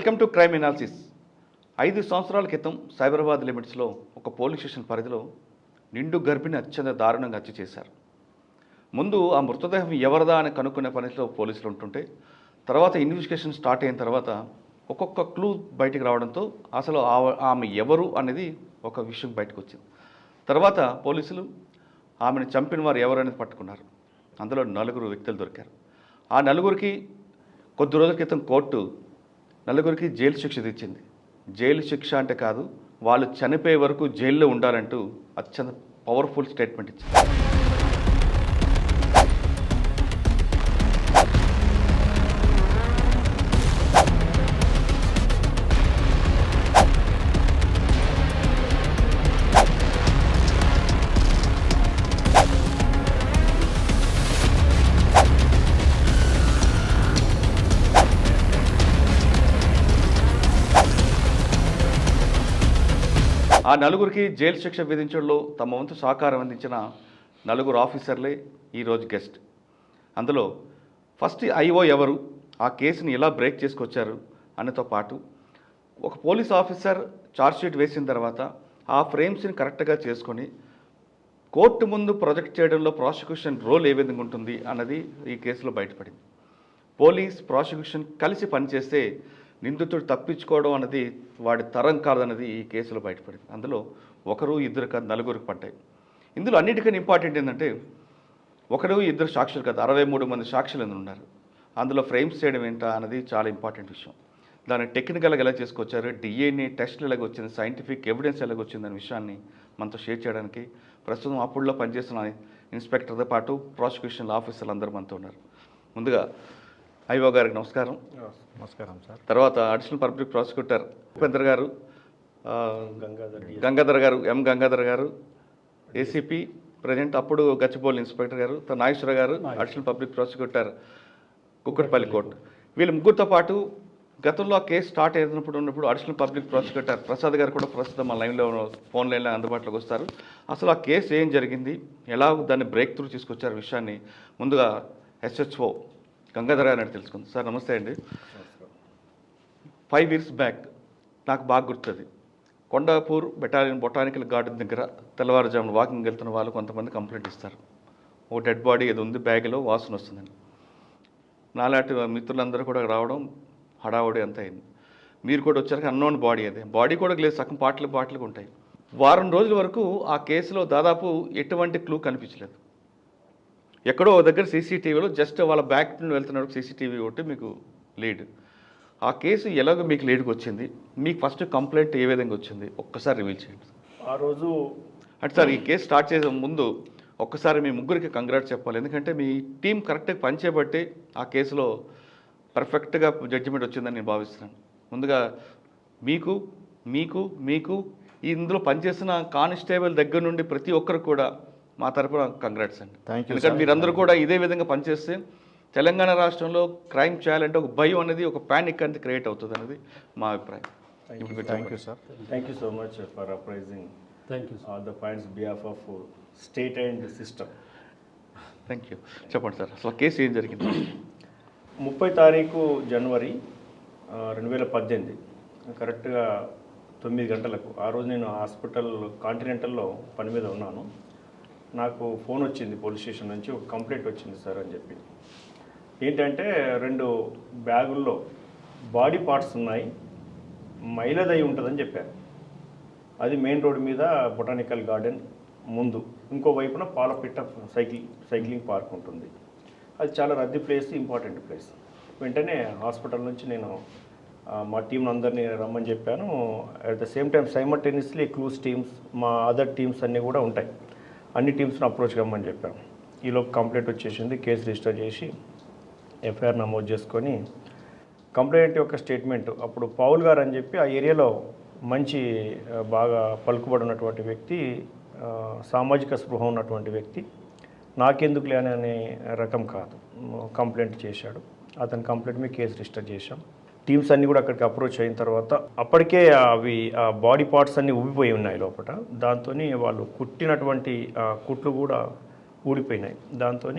Welcome to crime analysis. 5 సంవత్సరాల క్రితం సైబరాబాద్ లిమిట్స్లో ఒక పోలీస్ స్టేషన్ పరిధిలో నిండు గర్భిణి అత్యంత దారుణంగా హత్య చేశారు. ముందు ఆ మృతదేహం ఎవరిదా అని కనుక్కునే పనిలో పోలీసులు ఉంటుంటే తర్వాత ఇన్వెస్టిగేషన్ స్టార్ట్ అయిన తర్వాత ఒక్కొక్క క్లూ బయటికి రావడంతో అసలు ఆమె ఎవరు అనేది ఒక విషయం బయటకు వచ్చింది. తర్వాత పోలీసులు ఆమెను చంపిన వారు ఎవరు అనేది పట్టుకున్నారు. అందులో 4 వ్యక్తులు దొరికారు. ఆ 4కి కొద్ది రోజుల క్రితం కోర్టు 4కి జైలు శిక్ష విధించింది. జైలు శిక్ష అంటే కాదు, వాళ్ళు చనిపోయే వరకు జైల్లో ఉండాలంటూ అత్యంత పవర్ఫుల్ స్టేట్మెంట్ ఇచ్చింది. ఆ 4కి జైలు శిక్ష విధించడంలో తమ వంతు సహకారం అందించిన 4 ఆఫీసర్లే ఈరోజు గెస్ట్. అందులో ఫస్ట్ ఐఓ ఎవరు, ఆ కేసుని ఎలా బ్రేక్ చేసుకొచ్చారు అనేతో పాటు ఒక పోలీస్ ఆఫీసర్ ఛార్జ్షీట్ వేసిన తర్వాత ఆ ఫ్రేమ్స్ని కరెక్ట్గా చేసుకొని కోర్టు ముందు ప్రొజెక్ట్ చేయడంలో ప్రాసిక్యూషన్ రోల్ ఏ విధంగా ఉంటుంది అన్నది ఈ కేసులో బయటపడింది. పోలీస్ ప్రాసిక్యూషన్ కలిసి పనిచేస్తే నిందితుడు తప్పించుకోవడం అన్నది వాడి తరం కాదన్నది ఈ కేసులో బయటపడింది. అందులో 1, 2 కాదు 4 పడ్డాయి. ఇందులో అన్నిటికన్నా ఇంపార్టెంట్ ఏంటంటే 1, 2 సాక్షులు కాదు 63 మంది సాక్షులు ఉన్నారు. అందులో ఫ్రేమ్స్ చేయడం ఏంటా అన్నది చాలా ఇంపార్టెంట్ విషయం. దాన్ని టెక్నికల్గా ఎలా చేసుకొచ్చారు, డిఎన్ఏ టెస్ట్లు ఎలాగ వచ్చింది, సైంటిఫిక్ ఎవిడెన్స్ ఎలాగ వచ్చింది అనే విషయాన్ని మనతో షేర్ చేయడానికి ప్రస్తుతం అప్పుడులో పనిచేస్తున్న ఇన్స్పెక్టర్తో పాటు ప్రాసిక్యూషన్ ఆఫీసర్లు అందరూ మనతో ఉన్నారు. ముందుగా ఐఓ గారికి నమస్కారం. నమస్కారం సార్. తర్వాత అడిషనల్ పబ్లిక్ ప్రాసిక్యూటర్ ఉపేంద్ర గారు, గంగాధర్ గారు, గంగాధర్ గారు ఏసీపీ ప్రజెంట్, అప్పుడు గచ్చిబౌలి ఇన్స్పెక్టర్ గారు, నాగేశ్వర గారు additional public prosecutor Kukatpally court. వీళ్ళ ముగ్గురితో పాటు గతంలో ఆ కేసు స్టార్ట్ ఉన్నప్పుడు అడిషనల్ పబ్లిక్ ప్రాసిక్యూటర్ ప్రసాద్ గారు కూడా ప్రస్తుతం మా లైన్లో ఫోన్ లైన్లో అందుబాటులోకి వస్తారు. అసలు ఆ కేసు ఏం జరిగింది, ఎలా దాన్ని బ్రేక్ త్రూ తీసుకొచ్చారు విషయాన్ని ముందుగా ఎస్హెచ్ఓ గంగాధర్ గారు అని తెలుసుకుంది. సార్ నమస్తే అండి. 5 years బ్యాక్ నాకు బాగా గుర్తుంది, కొండాపూర్ బెటాలియన్ బొటానికల్ గార్డెన్ దగ్గర తెల్లవారుజామున వాకింగ్ వెళ్తున్న వాళ్ళు కొంతమంది కంప్లైంట్ ఇస్తారు, ఓ డెడ్ బాడీ ఏదో ఉంది బ్యాగ్లో వాసన వస్తుందని. నాలాంటి మిత్రులందరూ కూడా రావడం హడావుడి అంతా అయింది. మీరు కూడా వచ్చాక అన్నోన్ బాడీ, అదే బాడీ కూడా లేదు, సగం పాటలుగా ఉంటాయి. వారం రోజుల వరకు ఆ కేసులో దాదాపు ఎటువంటి క్లూ కనిపించలేదు. ఎక్కడో దగ్గర సీసీటీవీలో జస్ట్ వాళ్ళ బ్యాక్ నుండి వెళ్తున్నప్పుడు సీసీటీవీ ఒకటి మీకు లీడ్. ఆ కేసు ఎలాగో మీకు లీడ్కి వచ్చింది, మీకు ఫస్ట్ కంప్లైంట్ ఏ విధంగా వచ్చింది ఒక్కసారి రివీల్ చేయండి. ఆ రోజు అంటే సార్ ఈ కేసు స్టార్ట్ చేసే ముందు ఒక్కసారి మీ ముగ్గురికి కంగ్రాట్స్ చెప్పాలి. ఎందుకంటే మీ టీం కరెక్ట్గా పనిచేయబట్టి ఆ కేసులో పర్ఫెక్ట్గా జడ్జిమెంట్ వచ్చిందని నేను భావిస్తున్నాను. ముందుగా మీకు మీకు మీకు ఇందులో పనిచేసిన కానిస్టేబుల్ దగ్గర నుండి ప్రతి ఒక్కరు కూడా మా తరపున కంగ్రాట్స్ అండి. ఎందుకంటే మీరందరూ కూడా ఇదే విధంగా పనిచేస్తే తెలంగాణ రాష్ట్రంలో క్రైమ్ చేయాలంటే ఒక భయం అనేది, ఒక ప్యానిక్ అనేది క్రియేట్ అవుతుంది అనేది మా అభిప్రాయం. Thank you sir. Thank you so much for uprising all the points behalf of state and system. Thank you. చెప్పండి సార్, అసలు కేసు ఏం జరిగింది? 30 తారీఖు జనవరి 2018 కరెక్ట్గా 9 గంటలకు. ఆ రోజు నేను హాస్పిటల్ కాంటినెంటల్లో పని మీద ఉన్నాను. నాకు ఫోన్ వచ్చింది పోలీస్ స్టేషన్ నుంచి, ఒక కంప్లైంట్ వచ్చింది సార్ అని చెప్పి. ఏంటంటే 2 బ్యాగుల్లో బాడీ పార్ట్స్ ఉన్నాయి, మైలదై ఉంటుందని చెప్పారు. అది మెయిన్ రోడ్ మీద బొటానికల్ గార్డెన్ ముందు, ఇంకో వైపున పాలపిట్ట సైక్లింగ్ పార్క్ ఉంటుంది. అది చాలా రద్దీ ప్లేస్, ఇంపార్టెంట్ ప్లేస్. వెంటనే హాస్పిటల్ నుంచి నేను మా టీం అందరినీ రమ్మని చెప్పాను. At the same time simultaneously clues teams, మా అదర్ టీమ్స్ అన్నీ కూడా ఉంటాయి, అన్ని టీమ్స్ని అప్రోచ్ కమ్మని చెప్పాను. ఈలోపు కంప్లైంట్ వచ్చేసింది. కేసు రిజిస్టర్ చేసి ఎఫ్ఐఆర్ నమోదు చేసుకొని కంప్లైంట్ యొక్క స్టేట్మెంట్, అప్పుడు పౌల్ గారు అని చెప్పి ఆ ఏరియాలో మంచి బాగా పలుకుబడి ఉన్నటువంటి వ్యక్తి, సామాజిక స్పృహ ఉన్నటువంటి వ్యక్తి, నాకెందుకులే అనే రకం కాదు, కంప్లైంట్ చేశాడు. అతని కంప్లైంట్ మీద కేసు రిజిస్టర్ చేశాం. టీమ్స్ అన్నీ కూడా అక్కడికి అప్రోచ్ అయిన తర్వాత అప్పటికే అవి బాడీ పార్ట్స్ అన్నీ ఉబ్బిపోయి ఉన్నాయి లోపల. దాంతో వాళ్ళు కుట్టినటువంటి కుట్లు కూడా ఊడిపోయినాయి. దాంతో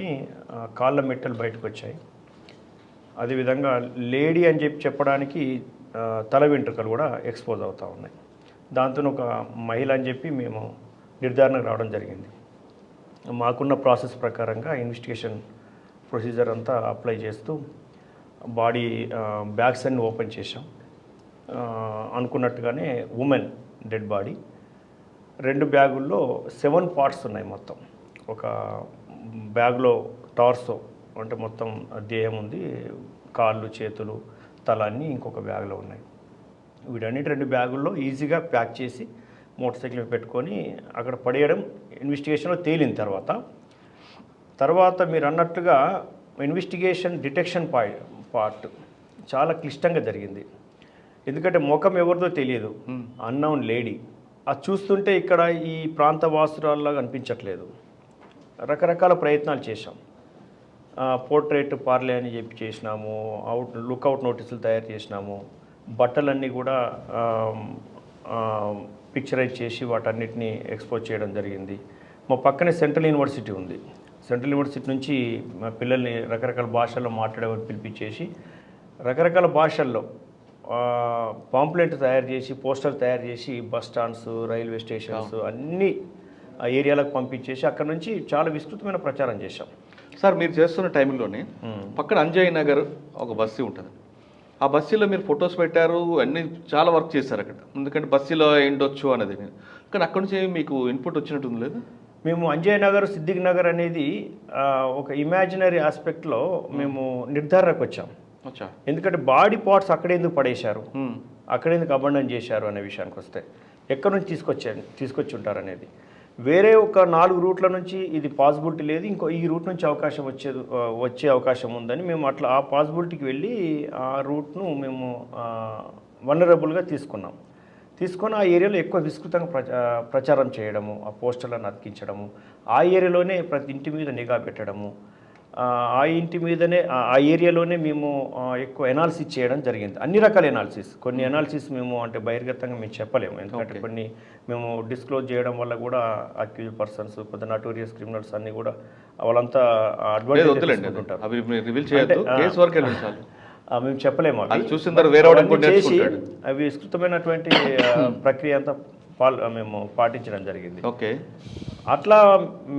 కాళ్ళ మెట్టలు బయటకు వచ్చాయి. అదేవిధంగా లేడీ అని చెప్పడానికి తల వెంట్రుకలు కూడా ఎక్స్పోజ్ అవుతూ ఉన్నాయి. దాంతో ఒక మహిళ అని చెప్పి మేము నిర్ధారణకు రావడం జరిగింది. మాకున్న ప్రాసెస్ ప్రకారంగా ఇన్వెస్టిగేషన్ ప్రొసీజర్ అంతా అప్లై చేస్తూ బాడీ బ్యాగ్స్ అన్ని ఓపెన్ చేశాం. అనుకున్నట్టుగానే ఉమెన్ డెడ్ బాడీ 2 బ్యాగుల్లో 7 పార్ట్స్ ఉన్నాయి. మొత్తం ఒక బ్యాగ్లో టార్సో అంటే మొత్తం దేహం ఉంది, కాళ్ళు చేతులు తల అన్నీ ఇంకొక బ్యాగ్లో ఉన్నాయి. వీటన్నిటి 2 బ్యాగుల్లో ఈజీగా ప్యాక్ చేసి మోటార్ సైకిల్ పెట్టుకొని అక్కడ పడేయడం ఇన్వెస్టిగేషన్లో తేలిన తర్వాత మీరు అన్నట్లుగా ఇన్వెస్టిగేషన్ డిటెక్షన్ పార్ట్ చాలా క్లిష్టంగా జరిగింది. ఎందుకంటే ముఖం ఎవరిదో తెలియదు, అన్నౌన్ లేడీ. అది చూస్తుంటే ఇక్కడ ఈ ప్రాంత వాసురాల్లాగా అనిపించట్లేదు. రకరకాల ప్రయత్నాలు చేశాం. పోర్ట్రేట్ పార్లే అని చెప్పి చేసినాము, లుక్అవుట్ నోటీసులు తయారు చేసినాము, బట్టలన్నీ కూడా పిక్చరైజ్ చేసి వాటన్నిటిని ఎక్స్పోజ్ చేయడం జరిగింది. మా పక్కనే సెంట్రల్ యూనివర్సిటీ ఉంది. సెంట్రల్ యూనివర్సిటీ నుంచి మా పిల్లల్ని రకరకాల భాషల్లో మాట్లాడేవారు పిలిపించేసి రకరకాల భాషల్లో పాంప్లెంట్ తయారు చేసి పోస్టర్ తయారు చేసి బస్ స్టాండ్స్, రైల్వే స్టేషన్స్ అన్ని ఆ ఏరియాలకు పంపించేసి అక్కడ నుంచి చాలా విస్తృతమైన ప్రచారం చేశాం. సార్ మీరు చేస్తున్న టైంలోనే పక్కన అంజయ్ నగర్ ఒక బస్సు ఉంటుంది. ఆ బస్సులో మీరు ఫొటోస్ పెట్టారు, అన్నీ చాలా వర్క్ చేశారు అక్కడ. ఎందుకంటే బస్సులో ఎండొచ్చు అనేది, కానీ అక్కడ నుంచి మీకు ఇన్పుట్ వచ్చినట్టుంది లేదు? మేము అంజయ్ నగర్, సిద్దిక్ నగర్ అనేది ఒక ఇమాజినరీ ఆస్పెక్ట్లో మేము నిర్ధారణకు వచ్చాం. ఎందుకంటే బాడీ పార్ట్స్ అక్కడే ఎందుకు పడేశారు, అక్కడే ఎందుకు అబండన్ చేశారు అనే విషయానికి వస్తే ఎక్కడి నుంచి తీసుకొచ్చి ఉంటారు అనేది వేరే ఒక 4 రూట్ల నుంచి ఇది పాసిబిలిటీ లేదు, ఇంకో ఈ రూట్ నుంచి వచ్చే అవకాశం ఉందని మేము అట్లా ఆ పాసిబిలిటీకి వెళ్ళి ఆ రూట్ను మేము వనరబుల్గా తీసుకొని ఆ ఏరియాలో ఎక్కువ విస్తృతంగా ప్రచారం చేయడము, ఆ పోస్టర్లను అతికించడము, ఆ ఏరియాలోనే ప్రతి ఇంటి మీద నిఘా పెట్టడము, ఆ ఇంటి మీదనే ఆ ఏరియాలోనే మేము ఎక్కువ ఎనాలిసిస్ చేయడం జరిగింది. అన్ని రకాల ఎనాలిసిస్. కొన్ని ఎనాలిసిస్ మేము అంటే బహిర్గతంగా మేము చెప్పలేము, ఎందుకంటే కొన్ని మేము డిస్క్లోజ్ చేయడం వల్ల కూడా అక్యూజ్ పర్సన్స్, కొంత నటోరియస్ క్రిమినల్స్ అన్ని కూడా వాళ్ళంతా అడ్వాంటేజ్ మేము చెప్పలేము. చేసి అవి విస్తృతమైనటువంటి ప్రక్రియ అంతా మేము పాటించడం జరిగింది. ఓకే, అట్లా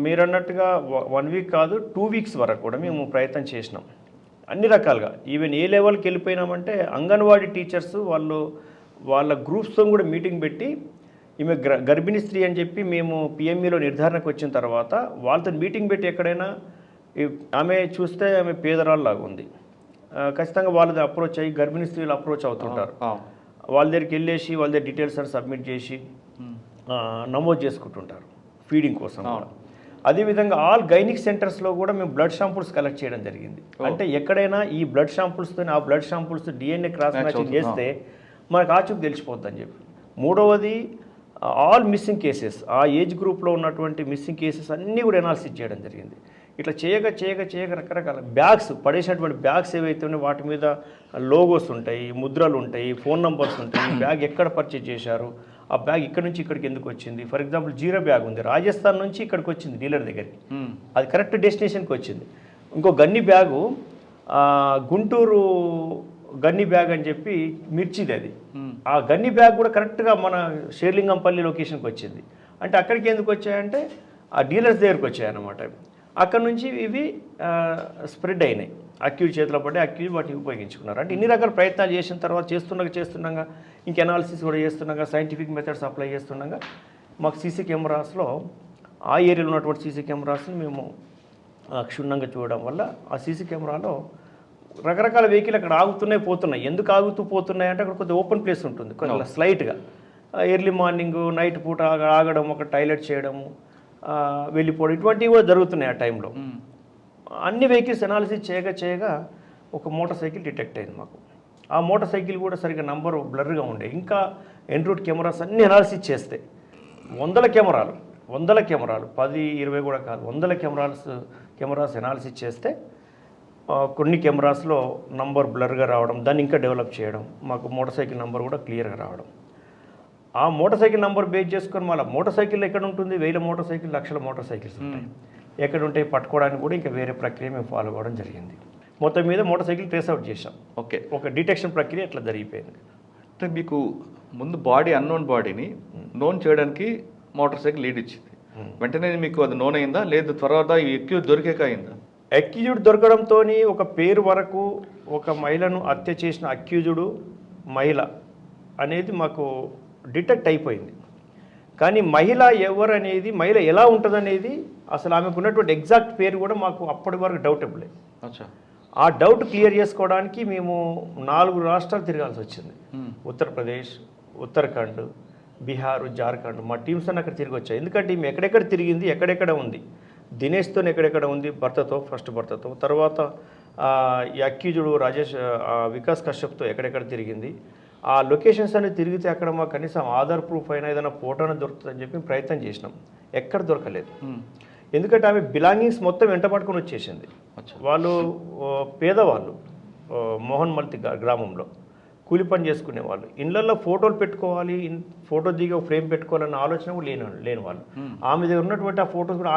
మీరన్నట్టుగా 1 వీక్ కాదు 2 వీక్స్ వరకు కూడా మేము ప్రయత్నం చేసినాం అన్ని రకాలుగా. ఈవెన్ ఏ లెవెల్కి వెళ్ళిపోయినామంటే అంగన్వాడీ టీచర్స్ వాళ్ళ గ్రూప్స్తో కూడా మీటింగ్ పెట్టి ఈమె గర్భిణీ స్త్రీ అని చెప్పి మేము పిఎంఈలో నిర్ధారణకు వచ్చిన తర్వాత వాళ్ళతో మీటింగ్ పెట్టి ఎక్కడైనా ఆమె చూస్తే ఆమె పేదరాళ్ళలాగా ఉంది, ఖచ్చితంగా వాళ్ళది అప్రోచ్ అయ్యి గర్భిణీ స్త్రీలు అప్రోచ్ అవుతుంటారు. వాళ్ళ దగ్గరికి వెళ్ళేసి వాళ్ళ దగ్గర డీటెయిల్స్ అని సబ్మిట్ చేసి నమోదు చేసుకుంటుంటారు ఫీడింగ్ కోసం. అదేవిధంగా ఆల్ గైనిక్ సెంటర్స్లో కూడా మేము బ్లడ్ షాంపుల్స్ కలెక్ట్ చేయడం జరిగింది. అంటే ఎక్కడైనా ఈ బ్లడ్ షాంపుల్స్తో ఆ blood samples DNA cross matching చేస్తే మనకు ఆచూకు తెలిసిపోద్దని చెప్పి. మూడవది ఆల్ మిస్సింగ్ కేసెస్, ఆ ఏజ్ గ్రూప్లో ఉన్నటువంటి మిస్సింగ్ కేసెస్ అన్నీ కూడా ఎనాలిసిస్ చేయడం జరిగింది. ఇట్లా చేయక రకరకాల బ్యాగ్స్ పడేసినటువంటి బ్యాగ్స్ ఏవైతే ఉన్నాయో వాటి మీద లోగోస్ ఉంటాయి, ముద్రలు ఉంటాయి, ఫోన్ నంబర్స్ ఉంటాయి, ఈ బ్యాగ్ ఎక్కడ పర్చేజ్ చేశారు, ఆ బ్యాగ్ ఇక్కడ నుంచి ఇక్కడికి ఎందుకు వచ్చింది. ఫర్ ఎగ్జాంపుల్ జీరో బ్యాగ్ ఉంది, రాజస్థాన్ నుంచి ఇక్కడికి వచ్చింది డీలర్ దగ్గరికి, అది కరెక్ట్ డెస్టినేషన్కి వచ్చింది. ఇంకో గన్ని బ్యాగు గుంటూరు గన్ని బ్యాగ్ అని చెప్పి మిర్చిది, అది ఆ గన్ని బ్యాగ్ కూడా కరెక్ట్గా మన షేర్లింగంపల్లి లొకేషన్కి వచ్చింది. అంటే అక్కడికి ఎందుకు వచ్చాయంటే ఆ డీలర్స్ దగ్గరికి వచ్చాయన్నమాట. అక్కడ నుంచి ఇవి స్ప్రెడ్ అయినాయి, అక్యూజ్ చేతిలో పడి అక్యూజ్ వాటిని ఉపయోగించుకున్నారు. అంటే ఇన్ని రకాల ప్రయత్నాలు చేసిన తర్వాత చేస్తుండగా ఇంక ఎనాలిసిస్ కూడా చేస్తుండగా సైంటిఫిక్ మెథడ్స్ అప్లై చేస్తుండగా మాకు సీసీ కెమెరాస్లో ఆ ఏరియాలో ఉన్నటువంటి సీసీ కెమెరాస్ని మేము క్షుణ్ణంగా చూడడం వల్ల ఆ సీసీ కెమెరాలో రకరకాల వెహికల్ అక్కడ ఆగుతున్నాయి పోతున్నాయి. ఎందుకు ఆగుతూ పోతున్నాయి అంటే అక్కడ కొద్దిగా ఓపెన్ ప్లేస్ ఉంటుంది, కొంచెం స్లైట్గా ఎర్లీ మార్నింగ్ నైట్ పూట ఆగడం, ఒక టాయిలెట్ చేయడము, వెళ్ళిపోవడం, ఇటువంటివి కూడా జరుగుతున్నాయి ఆ టైంలో. అన్ని వెహికల్స్ ఎనాలిసిస్ చేయగా ఒక మోటార్ సైకిల్ డిటెక్ట్ అయింది మాకు. ఆ మోటార్ సైకిల్ కూడా సరిగ్గా నంబర్ బ్లర్గా ఉండే. ఇంకా ఎన్ రూట్ కెమెరాస్ అన్నీ ఎనాలిసిస్ చేస్తే 100 కెమెరాలు 10, 20 కూడా కాదు, 100 కెమెరాస్ ఎనాలిసిస్ చేస్తే కొన్ని కెమెరాస్లో నంబర్ బ్లర్గా రావడం, దాన్ని ఇంకా డెవలప్ చేయడం, మాకు మోటార్ సైకిల్ నంబర్ కూడా క్లియర్గా రావడం. ఆ మోటార్ సైకిల్ నంబర్ బేస్ చేసుకొని మళ్ళీ మోటార్ సైకిల్ ఎక్కడ ఉంటుంది, 1000 మోటార్ సైకిల్, 1,00,000 మోటార్ సైకిల్స్ ఉంటాయి, ఎక్కడ ఉంటాయి పట్టుకోవడానికి కూడా ఇంకా వేరే ప్రక్రియ మేము ఫాలో అవ్వడం జరిగింది. మొత్తం మీద మోటార్ సైకిల్ ట్రేస్ అవుట్ చేసాం. ఒక డిటెక్షన్ ప్రక్రియ ఇట్లా జరిగిపోయింది. అంటే మీకు ముందు బాడీ అన్నోన్ బాడీని నోన్ చేయడానికి మోటార్ సైకిల్ లీడ్ ఇచ్చింది, వెంటనే మీకు అది నోన్ అయిందా, లేదు తర్వాత ఎక్కువ దొరికేక అయిందా? అక్యూజ్డ్ దొరకడంతో ఒక పేరు వరకు ఒక మహిళను హత్య చేసిన అక్యూజ్డ్ మహిళ అనేది మాకు డిటెక్ట్ అయిపోయింది. కానీ మహిళ ఎవరు అనేది, మహిళ ఎలా ఉంటుంది అనేది, అసలు ఆమెకు ఉన్నటువంటి ఎగ్జాక్ట్ పేరు కూడా మాకు అప్పటి వరకు డౌటబులే. అచ్చా. ఆ డౌట్ క్లియర్ చేసుకోవడానికి మేము 4 రాష్ట్రాలు తిరగాల్సి వచ్చింది. ఉత్తరప్రదేశ్, ఉత్తరాఖండ్, బీహార్, జార్ఖండ్. మా టీమ్స్ అన్నీ అక్కడ తిరిగి వచ్చాయి. ఎందుకంటే ఈమె ఎక్కడెక్కడ తిరిగింది, ఎక్కడెక్కడ ఉంది, దినేష్తో ఎక్కడెక్కడ ఉంది, భర్తతో, ఫస్ట్ భర్తతో, తర్వాత ఈ అక్యూజుడు వికాస్ కశ్యప్తో ఎక్కడెక్కడ తిరిగింది, ఆ లొకేషన్స్ అనేది తిరిగితే అక్కడ మాకు కనీసం ఆధార్ ప్రూఫ్ అయినా ఏదైనా ఫోటోనే దొరుకుతుందని చెప్పి ప్రయత్నం చేసినాం. ఎక్కడ దొరకలేదు. ఎందుకంటే ఆమె బిలాంగింగ్స్ మొత్తం వెంట పట్టుకొని వచ్చేసింది. వాళ్ళు పేదవాళ్ళు, మోహన్ మల్తి గ్రామంలో కూలి పని చేసుకునే వాళ్ళు, ఇళ్ళల్లో ఫోటోలు పెట్టుకోవాలి, ఫోటో దిగి ఒక ఫ్రేమ్ పెట్టుకోవాలన్న ఆలోచన కూడా లేని వాళ్ళు. ఆమె దగ్గర ఉన్నటువంటి ఆ ఫోటోస్ కూడా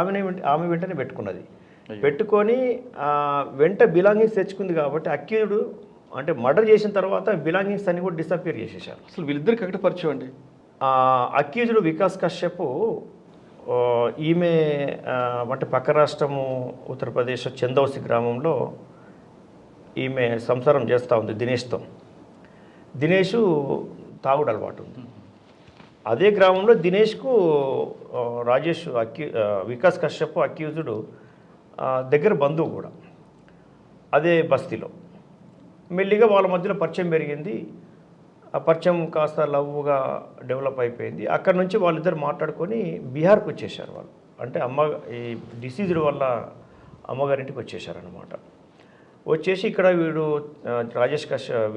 ఆమె వెంటనే పెట్టుకున్నది. పెట్టుకొని వెంట బిలాంగింగ్స్ తెచ్చుకుంది. కాబట్టి అక్యూజ్డ్ అంటే మర్డర్ చేసిన తర్వాత బిలాంగింగ్స్ అన్ని కూడా డిసపియర్ చేసేసారు. అసలు వీళ్ళిద్దరికి ఎక్కడ పరిచయం అండి? అక్యూజ్డ్ వికాస్ కశ్యప్ ఈమె అంటే పక్క రాష్ట్రము ఉత్తరప్రదేశ్ చందౌసి గ్రామంలో ఈమె సంసారం చేస్తూ ఉంది దినేష్తో. దినేష్ తాగుడు అలవాటు ఉంది. అదే గ్రామంలో దినేష్కు వికాస్ కశ్యప్ అక్యూజ్డ్ దగ్గర బంధువు కూడా అదే బస్తీలో. మెల్లిగా వాళ్ళ మధ్యలో పరిచయం పెరిగింది. ఆ పరిచయం కాస్త లవ్గా డెవలప్ అయిపోయింది. అక్కడ నుంచి వాళ్ళిద్దరు మాట్లాడుకొని బీహార్కి వచ్చేసారు వాళ్ళు. అంటే ఈ డిసీజ్డ్ వల్ల అమ్మగారింటికి వచ్చేసారనమాట. వచ్చేసి ఇక్కడ వీడు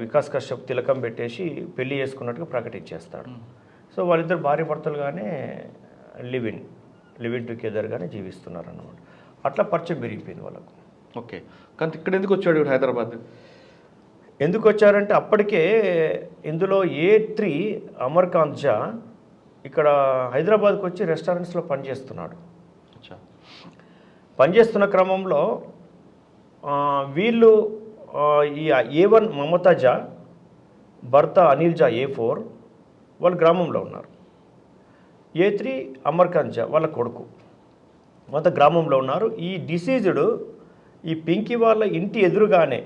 వికాస్ కశ్యప్ తిలకం పెట్టేసి పెళ్లి చేసుకున్నట్టుగా ప్రకటించేస్తాడు. సో వాళ్ళిద్దరు భార్య భర్తలుగానే లివ్ ఇన్ టుగెదర్గానే జీవిస్తున్నారు అన్నమాట. అట్లా పరిచయం పెరిగిపోయింది వాళ్ళకు. ఓకే. కానీ ఇక్కడ ఎందుకు వచ్చాడు హైదరాబాద్? ఎందుకు వచ్చారంటే అప్పటికే ఇందులో A3 అమర్కాంత్ జా ఇక్కడ హైదరాబాద్కి వచ్చి రెస్టారెంట్స్లో పనిచేస్తున్నాడు. పనిచేస్తున్న క్రమంలో వీళ్ళు ఈ A1 మమతా జా, భర్త అనిల్ జా A4 వాళ్ళ గ్రామంలో ఉన్నారు. A3 అమర్కాంత్ జా వాళ్ళ కొడుకు మొత్తం గ్రామంలో ఉన్నారు. ఈ డిసీజ్డ్ ఈ పింకీ వాళ్ళ ఇంటి ఎదురుగానే,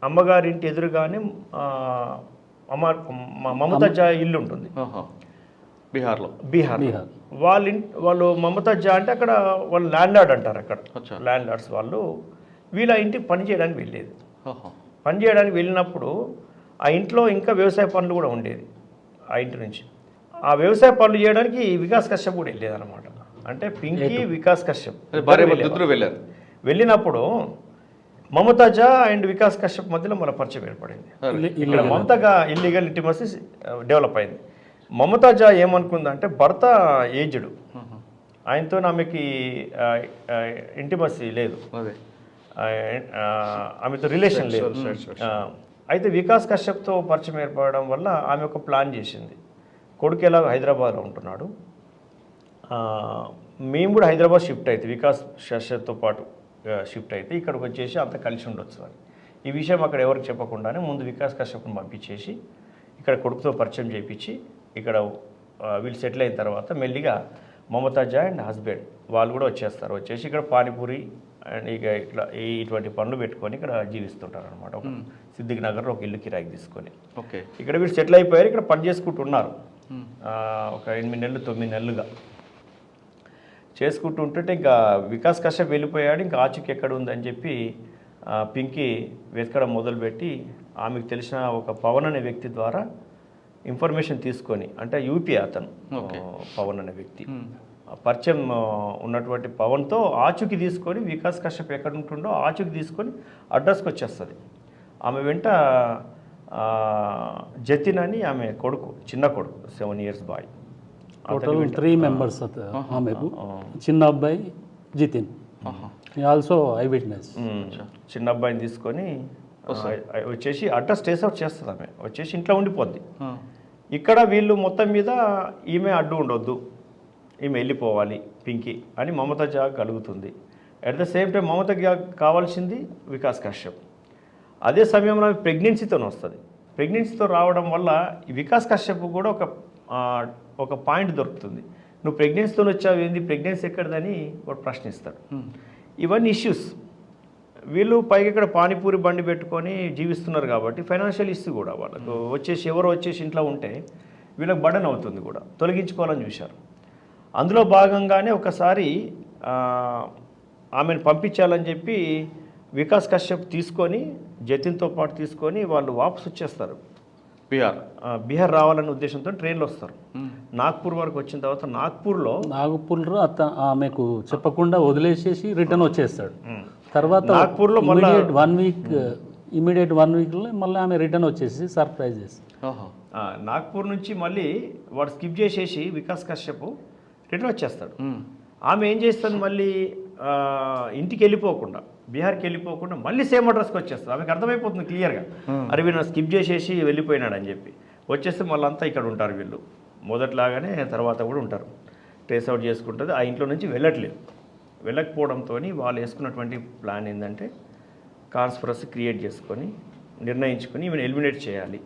అమ్మగారి ఇంటి ఎదురుగానే మమతా జా ఇల్లు ఉంటుంది బీహార్లో. వాళ్ళు మమతా జా అంటే అక్కడ వాళ్ళు ల్యాండ్ లార్డ్ అంటారు. అక్కడ ల్యాండ్ లార్డ్స్ వాళ్ళు వీళ్ళ ఇంటికి పని చేయడానికి వెళ్ళేది. పని చేయడానికి వెళ్ళినప్పుడు ఆ ఇంట్లో ఇంకా వ్యవసాయ పనులు కూడా ఉండేది. ఆ ఇంటి నుంచి ఆ వ్యవసాయ పనులు చేయడానికి వికాస్ కశ్యప్ కూడా వెళ్ళేది అనమాట. అంటే పింకీ వికాస్ కశ్యప్ వెళ్ళారు. వెళ్ళినప్పుడు మమతా జా అండ్ వికాస్ కశ్యప్ మధ్యలో మన పరిచయం ఏర్పడింది. ఇక్కడ మమతగా ఇల్లీగల్ ఇంటిమసీ డెవలప్ అయింది. మమతా జా ఏమనుకుందంటే భర్త ఏజ్డ్, ఆయనతో ఆమెకి ఇంటిమసీ లేదు, ఆమెతో రిలేషన్ లేదు. అయితే వికాస్ కశ్యప్తో పరిచయం ఏర్పడడం వల్ల ఆమె ఒక ప్లాన్ చేసింది. కొడుకు ఎలా హైదరాబాద్లో ఉంటున్నాడు, మేము కూడా హైదరాబాద్ షిఫ్ట్ అయితే వికాస్ కశ్యప్తో పాటు షిఫ్ట్ అయితే ఇక్కడికి వచ్చేసి అంతా కలిసి ఉండొచ్చు అని ఈ విషయం అక్కడ ఎవరికి చెప్పకుండానే ముందు వికాస్ కశ్యప్ని పంపించేసి ఇక్కడ కొడుకుతో పరిచయం చేయించి ఇక్కడ వీళ్ళు సెటిల్ అయిన తర్వాత మెల్లిగా మమతా జా అండ్ హస్బెండ్ వాళ్ళు కూడా వచ్చేస్తారు. వచ్చేసి ఇక్కడ పానీపూరి అండ్ ఇక ఇట్లా ఇటువంటి పనులు పెట్టుకొని ఇక్కడ జీవిస్తుంటారు అనమాట. ఒక సిద్దిక్ నగర్లో ఒక ఇల్లు కిరాయికి తీసుకొని ఓకే ఇక్కడ వీళ్ళు సెటిల్ అయిపోయారు. ఇక్కడ పని చేసుకుంటున్నారు ఒక 8 నెలలు 9 నెలలుగా చేసుకుంటూ ఉంటుంటే ఇంకా వికాస్ కశ్యప్ వెళ్ళిపోయాడు. ఇంకా ఆచూకీ ఎక్కడ ఉందని చెప్పి పింకీ వెతకడం మొదలుపెట్టి ఆమెకు తెలిసిన ఒక పవన్ అనే వ్యక్తి ద్వారా ఇన్ఫర్మేషన్ తీసుకొని, అంటే యూపీ అతను పవన్ అనే వ్యక్తి పరిచయం ఉన్నటువంటి పవన్తో ఆచూకీ తీసుకొని వికాస్ కశ్యప్ ఎక్కడ ఉంటుండో ఆచూకీ తీసుకొని అడ్రస్కి వచ్చేస్తుంది. ఆమె వెంట జతిన్ అని ఆమె కొడుకు, చిన్న కొడుకు 7 years బాయ్. 3 members ఆమెకు, చిన్న అబ్బాయి జితిన్, ఆల్సో ఐ విట్నెస్. చిన్న అబ్బాయిని తీసుకొని వచ్చేసి అడ్రస్ ట్రేస్ అవుట్ చేస్తుంది. ఆమె వచ్చేసి ఇంట్లో ఉండిపోద్ది. ఇక్కడ వీళ్ళు మొత్తం మీద ఈమె అడ్డు ఉండొద్దు, ఈమె వెళ్ళిపోవాలి పింకీ అని మమతా జా కలుగుతుంది. అట్ ద సేమ్ టైం మమతకి కావాల్సింది వికాస్ కశ్యప్. అదే సమయంలో ఆమె ప్రెగ్నెన్సీతో వస్తుంది. ప్రెగ్నెన్సీతో రావడం వల్ల ఈ వికాస్ కశ్యప్ కూడా ఒక పాయింట్ దొరుకుతుంది. నువ్వు ప్రెగ్నెన్సీతో వచ్చావు ఏంది, ప్రెగ్నెన్సీ ఎక్కడదని వాడు ప్రశ్నిస్తాడు. ఇవన్నీ ఇష్యూస్. వీళ్ళు పైకి ఇక్కడ పానీపూరి బండి పెట్టుకొని జీవిస్తున్నారు కాబట్టి ఫైనాన్షియల్ ఇష్యూ కూడా వాళ్ళకు ఎవరో వచ్చేసి ఇంట్లో ఉంటే వీళ్ళకి బర్డన్ అవుతుంది కూడా, తొలగించుకోవాలని చూశారు. అందులో భాగంగానే ఒకసారి ఆమెను పంపించాలని చెప్పి వికాస్ కశ్యప్ తీసుకొని జతిన్తో పాటు తీసుకొని వాళ్ళు వాపసు వచ్చేస్తారు. బీహార్ రావాలనే ఉద్దేశంతో ట్రైన్లో వస్తారు. నాగ్పూర్ వరకు వచ్చిన తర్వాత నాగ్పూర్లో ఆమెకు చెప్పకుండా వదిలేసేసి రిటర్న్ వచ్చేస్తాడు. తర్వాత నాగ్పూర్లో ఇమీడియట్ 1 వీక్లో మళ్ళీ ఆమె రిటర్న్ వచ్చేసి సర్ప్రైజ్ చేస్తాడు. నాగ్పూర్ నుంచి మళ్ళీ వాడు స్కిప్ చేసేసి వికాస్ కశ్యప్ రిటర్న్ వచ్చేస్తాడు. ఆమె ఏం చేస్తుంది, మళ్ళీ ఇంటికి వెళ్ళిపోకుండా, బీహార్కి వెళ్ళిపోకుండా మళ్ళీ సేమ్ అడ్రస్కి వచ్చేస్తుంది. ఆమెకు అర్థమైపోతుంది క్లియర్గా, అరే వీళ్ళు స్కిప్ చేసేసి వెళ్ళిపోయినాడు అని చెప్పి. వచ్చేస్తే మళ్ళీ అంతా ఇక్కడ ఉంటారు వీళ్ళు, మొదట్లాగానే తర్వాత కూడా ఉంటారు. ట్రేస్ అవుట్ చేసుకుంటుంది. ఆ ఇంట్లో నుంచి వెళ్ళకపోవడంతో వాళ్ళు వేసుకున్నటువంటి ప్లాన్ ఏంటంటే కాన్స్పరసీ క్రియేట్ చేసుకొని నిర్ణయించుకొని ఈమెను ఎలిమినేట్ చేయాలి.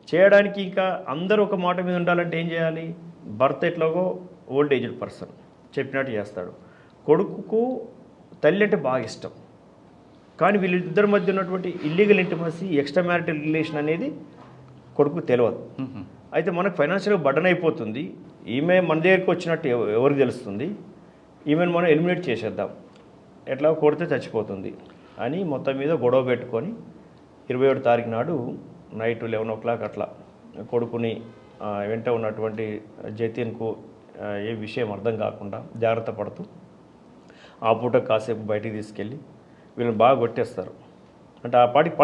చేయడానికి ఇంకా అందరూ ఒక మాట మీద ఉండాలంటే ఏం చేయాలి, భర్త ఎట్లాగో ఓల్డ్ ఏజ్డ్ పర్సన్ చెప్పినట్టు చేస్తాడు. కొడుకుకు తల్లి అంటే బాగా ఇష్టం, కానీ వీళ్ళిద్దరి మధ్య ఉన్నటువంటి illegal intimacy, extra marital relation అనేది కొడుకు తెలియదు. అయితే మనకు ఫైనాన్షియల్గా బర్డన్ అయిపోతుంది. ఈమె మన దగ్గరికి వచ్చినట్టు ఎవరికి తెలుస్తుంది, ఈమెను మనం ఎలిమినేట్ చేసేద్దాం, ఎట్లా కొడితే చచ్చిపోతుంది అని మొత్తం మీద గొడవ పెట్టుకొని 27 తారీఖు నాడు నైట్ 11 o'clock అట్లా కొడుకుని వెంట ఉన్నటువంటి జతిన్కు ఏ విషయం అర్థం కాకుండా జాగ్రత్త పడుతూ ఆ పూట కాసేపు బయటికి తీసుకెళ్ళి వీళ్ళని బాగా కొట్టేస్తారు. అంటే ఆ పాటికి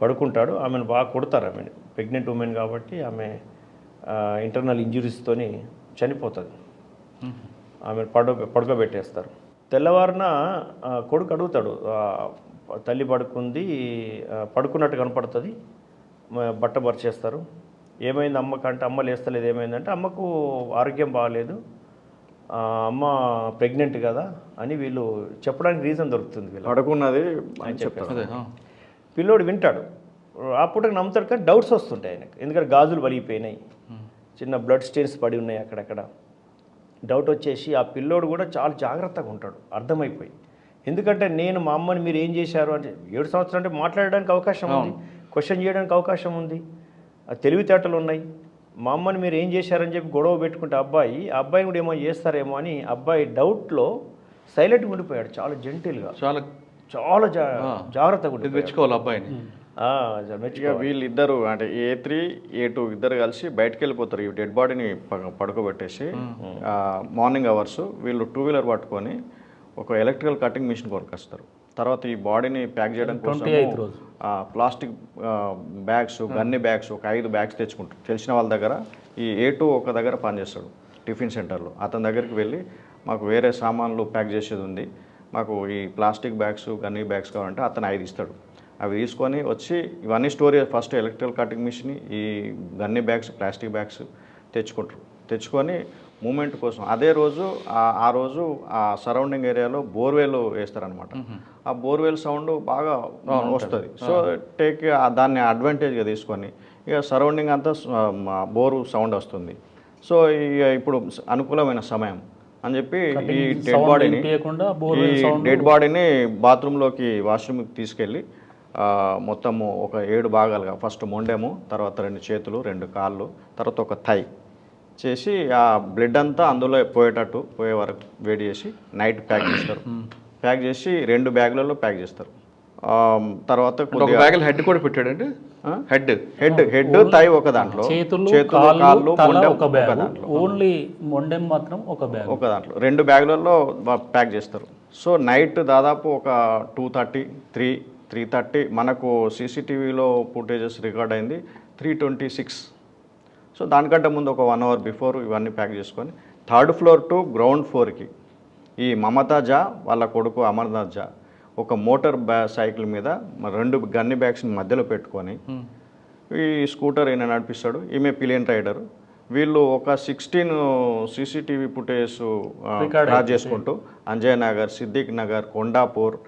పడుకుంటాడు. ఆమెను బాగా కొడతారు. ఆమెను ప్రెగ్నెంట్ ఉమెన్ కాబట్టి ఆమె ఇంటర్నల్ ఇంజురీస్తోని చనిపోతుంది. ఆమె పడుకోబెట్టేస్తారు. తెల్లవారున కొడుకు అడుగుతాడు, తల్లి పడుకున్నట్టు కనపడుతుంది, బట్ట పరిచేస్తారు. ఏమైంది అమ్మకంటే, అమ్మ లేస్తలేదు, ఏమైందంటే అమ్మకు ఆరోగ్యం బాగాలేదు, అమ్మ ప్రెగ్నెంట్ కదా అని వీళ్ళు చెప్పడానికి రీజన్ దొరుకుతుంది. వీళ్ళు పడుకున్నది అని చెప్పారు. పిల్లోడు వింటాడు, ఆ పూటకు నమ్ముతాడు, కానీ డౌట్స్ వస్తుంటాయి ఆయనకు. ఎందుకంటే గాజులు వలిగిపోయినాయి, చిన్న బ్లడ్ స్టెయిన్స్ పడి ఉన్నాయి అక్కడక్కడ. డౌట్ వచ్చేసి ఆ పిల్లోడు కూడా చాలా జాగ్రత్తగా ఉంటాడు, అర్థమైపోయి. ఎందుకంటే నేను మా అమ్మని మీరు ఏం చేశారు అంటే 7 సంవత్సరాలు అంటే మాట్లాడడానికి అవకాశం ఉంది, క్వశ్చన్ చేయడానికి అవకాశం ఉంది, తెలివితేటలు ఉన్నాయి. మా అమ్మని మీరు ఏం చేశారని చెప్పి గొడవ పెట్టుకుంటే అబ్బాయిని కూడా ఏమో చేస్తారేమో అని అబ్బాయి డౌట్లో సైలెంట్గా ఉండిపోయాడు. చాలా జెంటిల్గా, చాలా జాగ్రత్తగా తెచ్చుకోవాలి అబ్బాయిని. వీళ్ళిద్దరు అంటే A3 A2 ఇద్దరు కలిసి బయటకు వెళ్ళిపోతారు. ఈ డెడ్ బాడీని పడుకోబెట్టేసి మార్నింగ్ అవర్స్ వీళ్ళు 2-wheeler పట్టుకొని ఒక ఎలక్ట్రికల్ కటింగ్ మిషన్ కొనుక్కొస్తారు. తర్వాత ఈ బాడీని ప్యాక్ చేయడం కోసం ప్లాస్టిక్ బ్యాగ్స్, గన్ని బ్యాగ్స్ ఒక 5 బ్యాగ్స్ తెచ్చుకుంటారు. తెలిసిన వాళ్ళ దగ్గర ఈ A2 ఒక దగ్గర పనిచేస్తాడు టిఫిన్ సెంటర్లో. అతని దగ్గరికి వెళ్ళి మాకు వేరే సామాన్లు ప్యాక్ చేసేది ఉంది, మాకు ఈ ప్లాస్టిక్ బ్యాగ్స్, గన్నీ బ్యాగ్స్ కావాలంటే అతను 5 ఇస్తాడు. అవి తీసుకొని వచ్చి ఇవన్నీ ఫస్ట్ ఎలక్ట్రికల్ కటింగ్ మిషన్, ఈ గన్నీ బ్యాగ్స్, ప్లాస్టిక్ బ్యాగ్స్ తెచ్చుకొని మూమెంట్ కోసం అదే రోజు ఆ రోజు ఆ సరౌండింగ్ ఏరియాలో బోర్వెల్ వేస్తారనమాట. ఆ బోర్వెల్ సౌండ్ బాగా వస్తుంది. సో దాన్ని అడ్వాంటేజ్గా తీసుకొని ఇక సరౌండింగ్ అంతా బోరు సౌండ్ వస్తుంది. సో ఇప్పుడు అనుకూలమైన సమయం అని చెప్పి ఈ డెడ్ బాడీని బాత్రూంలోకి, వాష్రూమ్కి తీసుకెళ్ళి మొత్తము ఒక 7 భాగాలుగా, ఫస్ట్ మొండెము, తర్వాత 2 చేతులు, 2 కాళ్ళు, తర్వాత ఒక థై చేసి ఆ బ్లడ్ అంతా అందులో పోయే వరకు వేడి చేసి నైట్ ప్యాక్ చేస్తారు. ప్యాక్ చేసి 2 బ్యాగులలో ప్యాక్ చేస్తారు. తర్వాత హెడ్ కూడా పెట్టాడండి. హెడ్ థై ఒక దాంట్లో, చేతులు, కాళ్ళు, మొండెం ఒక దాంట్లో, ఓన్లీ మొండెం మాత్రం ఒక దాంట్లో 2 బ్యాగులలో ప్యాక్ చేస్తారు. సో నైట్ దాదాపు ఒక 2:30, 3:30 మనకు సీసీటీవీలో ఫుటేజెస్ రికార్డ్ అయింది 3:26. సో దానికంటే ముందు ఒక 1 hour బిఫోర్ ఇవన్నీ ప్యాక్ చేసుకొని 3rd floor టు ground 4కి ఈ మమతా జా వాళ్ళ కొడుకు అమర్నాథ్ జా ఒక మోటార్ సైకిల్ మీద 2 గన్ని బ్యాగ్స్ని మధ్యలో పెట్టుకొని ఈ స్కూటర్ ఈయన నడిపిస్తాడు, ఈమె పిలియన్ రైడరు. వీళ్ళు ఒక 16 సీసీటీవీ ఫుటేజెస్ ట్రాక్ చేసుకుంటూ అంజయ్ నగర్, సిద్దిక్ నగర్, కొండాపూర్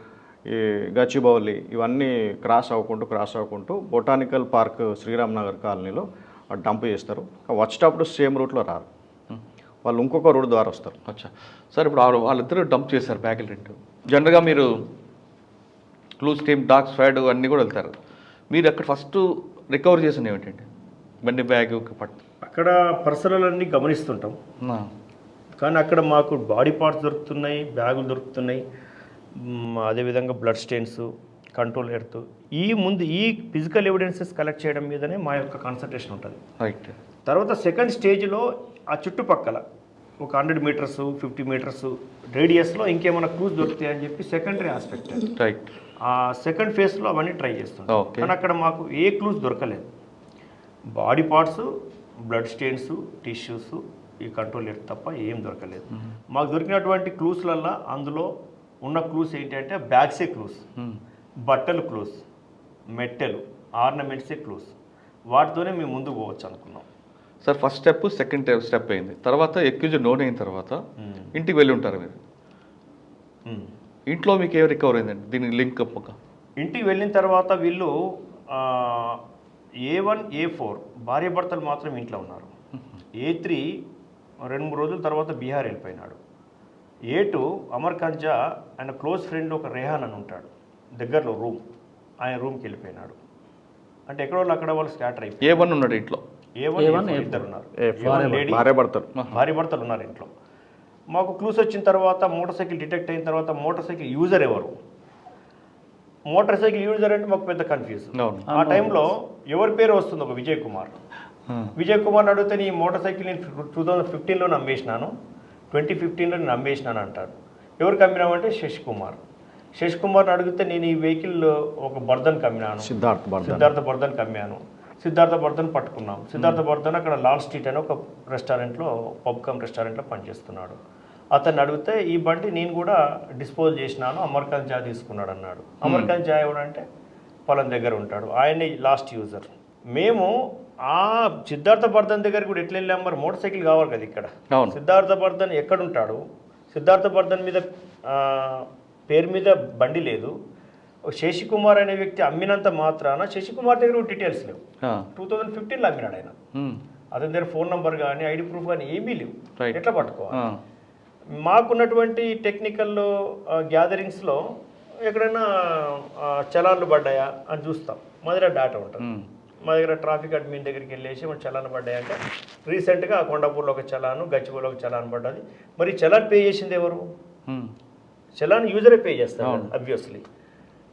ఈ గచ్చిబౌలి ఇవన్నీ క్రాస్ అవ్వకుంటూ బొటానికల్ పార్క్ శ్రీరామ్ నగర్ కాలనీలో డంప్ చేస్తారు. వచ్చేటప్పుడు సేమ్ రూట్లో రారు, వాళ్ళు ఇంకొక రూట్ ద్వారా వస్తారు. అచ్చా సార్, ఇప్పుడు వాళ్ళిద్దరూ డంప్ చేశారు బ్యాగులు 2. జనరల్గా మీరు క్లూస్ టీమ్, డాగ్ స్క్వాడ్ అన్నీ కూడా వెళ్తారు. మీరు అక్కడ ఫస్ట్ రికవర్ చేసిన ఏమిటండి? బండి బ్యాగ్ పట్టు అక్కడ పరిసరాలన్నీ గమనిస్తుంటాం, కానీ అక్కడ మాకు బాడీ పార్ట్స్ దొరుకుతున్నాయి, బ్యాగులు దొరుకుతున్నాయి, అదేవిధంగా బ్లడ్ స్టెయిన్స్, కంట్రోల్ ఎర్త్, ఈ ఫిజికల్ ఎవిడెన్సెస్ కలెక్ట్ చేయడం మీదనే మా యొక్క కాన్సన్ట్రేషన్ ఉంటుంది. రైట్. తర్వాత సెకండ్ స్టేజ్లో ఆ చుట్టుపక్కల ఒక 100 మీటర్స్ 50 మీటర్స్ రేడియస్లో ఇంకేమైనా క్లూస్ దొరుకుతాయి అని చెప్పి సెకండరీ ఆస్పెక్ట్. రైట్. ఆ సెకండ్ ఫేజ్లో అవన్నీ ట్రై చేస్తుంటాం. Okay. కానీ అక్కడ మాకు ఏ క్లూస్ దొరకలేదు. Body parts, blood stains, tissues, ఈ కంట్రోల్ ఎర్త్ తప్ప ఏం దొరకలేదు. మాకు దొరికినటువంటి క్లూస్లల్లో అందులో ఉన్న క్లూస్ ఏంటంటే బ్యాగ్సే క్లూస్, బట్టలు క్లూస్, మెట్టెలు, ఆర్నమెంట్సే క్లూస్. వాటితోనే మేము ముందుకు పోవచ్చు అనుకున్నాం. Sir, first step, second step అయింది. తర్వాత ఎక్యూజ్ నోన్ అయిన తర్వాత ఇంటికి వెళ్ళి ఉంటారు మీరు. ఇంట్లో మీకు ఏం రికవర్ అయిందండి దీనికి లింక్ అప్? ఇంటికి వెళ్ళిన తర్వాత వీళ్ళు A1, A4 భార్యాభర్తలు మాత్రం ఇంట్లో ఉన్నారు. A3 2-3 రోజుల తర్వాత బీహార్ వెళ్ళిపోయినాడు. A2 అమర్ ఖంజా ఆయన క్లోజ్ ఫ్రెండ్ ఒక రెహాన్ అని ఉంటాడు దగ్గరలో రూమ్, ఆయన రూమ్కి వెళ్ళిపోయినాడు. అంటే ఎక్కడో అక్కడ వాళ్ళు స్కాటర్ అయిపోయి. A1 ఉన్నాడు ఇంట్లో. A1 ఇద్దరు ఉన్నారు, భార్యాభర్తలు ఉన్నారు ఇంట్లో. మాకు క్లూస్ వచ్చిన తర్వాత మోటార్ సైకిల్ డిటెక్ట్ అయిన తర్వాత మోటార్ సైకిల్ యూజర్ ఎవరు, మోటార్ సైకిల్ యూజర్ అంటే మాకు పెద్ద కన్ఫ్యూజ్. ఆ టైంలో ఎవరి పేరు వస్తుంది, ఒక విజయ్ కుమార్. విజయ్ కుమార్ని అడిగితే నీ మోటార్ సైకిల్ నేను 2015లో అమ్మేసినాను, 2015లో నేను అమ్మేసినాను అంటాడు. ఎవరికి అమ్మినామంటే శశి కుమార్ని అడిగితే నేను ఈ వెహికల్ ఒక బర్ధన్కి అమ్మినాను, సిద్ధార్థ బర్ధన్కి అమ్మాను. సిద్ధార్థ బర్ధన్ పట్టుకున్నాం. సిద్ధార్థ బర్ధన్ అక్కడ లాల్ స్ట్రీట్ అని ఒక రెస్టారెంట్లో, పబ్కమ్ రెస్టారెంట్లో పనిచేస్తున్నాడు. అతన్ని అడిగితే ఈ బండి నేను కూడా డిస్పోజ్ చేసినాను, అమర్ ఖంజా తీసుకున్నాడు అన్నాడు. అమర్ ఖంజా ఎవడంటే పొలం దగ్గర ఉంటాడు, ఆయనే లాస్ట్ యూజర్. మేము ఆ సిద్ధార్థ బర్ధన్ దగ్గర కూడా ఎట్లా వెళ్ళాం, మరి మోటార్ సైకిల్ కావాలి కదా ఇక్కడ. సిద్ధార్థ బర్ధన్ ఎక్కడుంటాడు, సిద్ధార్థ బర్ధన్ మీద పేరు మీద బండి లేదు. శశికుమార్ అనే వ్యక్తి అమ్మినంత మాత్రాన శశికుమార్ దగ్గర డీటెయిల్స్ లేవు. 2015లో అమ్మినాడు ఆయన. అతని దగ్గర ఫోన్ నంబర్ కానీ ఐడి ప్రూఫ్ కానీ ఏమీ లేవు. ఎట్లా పట్టుకోవాలి? మాకున్నటువంటి టెక్నికల్ గ్యాదరింగ్స్లో ఎక్కడైనా చలాన్లు పడ్డాయా అని చూస్తాం. మా దగ్గర డేటా ఉంటుంది. మా దగ్గర ట్రాఫిక్ అడ్మిన్ దగ్గరికి వెళ్ళేసి మన చలాన్ పడ్డాయంటే రీసెంట్గా కొండాపూర్లో ఒక చలాను, గచ్చిబౌలిలో ఒక చలాన్ పడ్డది. మరి చలాన్ పే చేసింది ఎవరు? చలాన్ యూజరే పే చేస్తాడు అబ్వియస్లీ.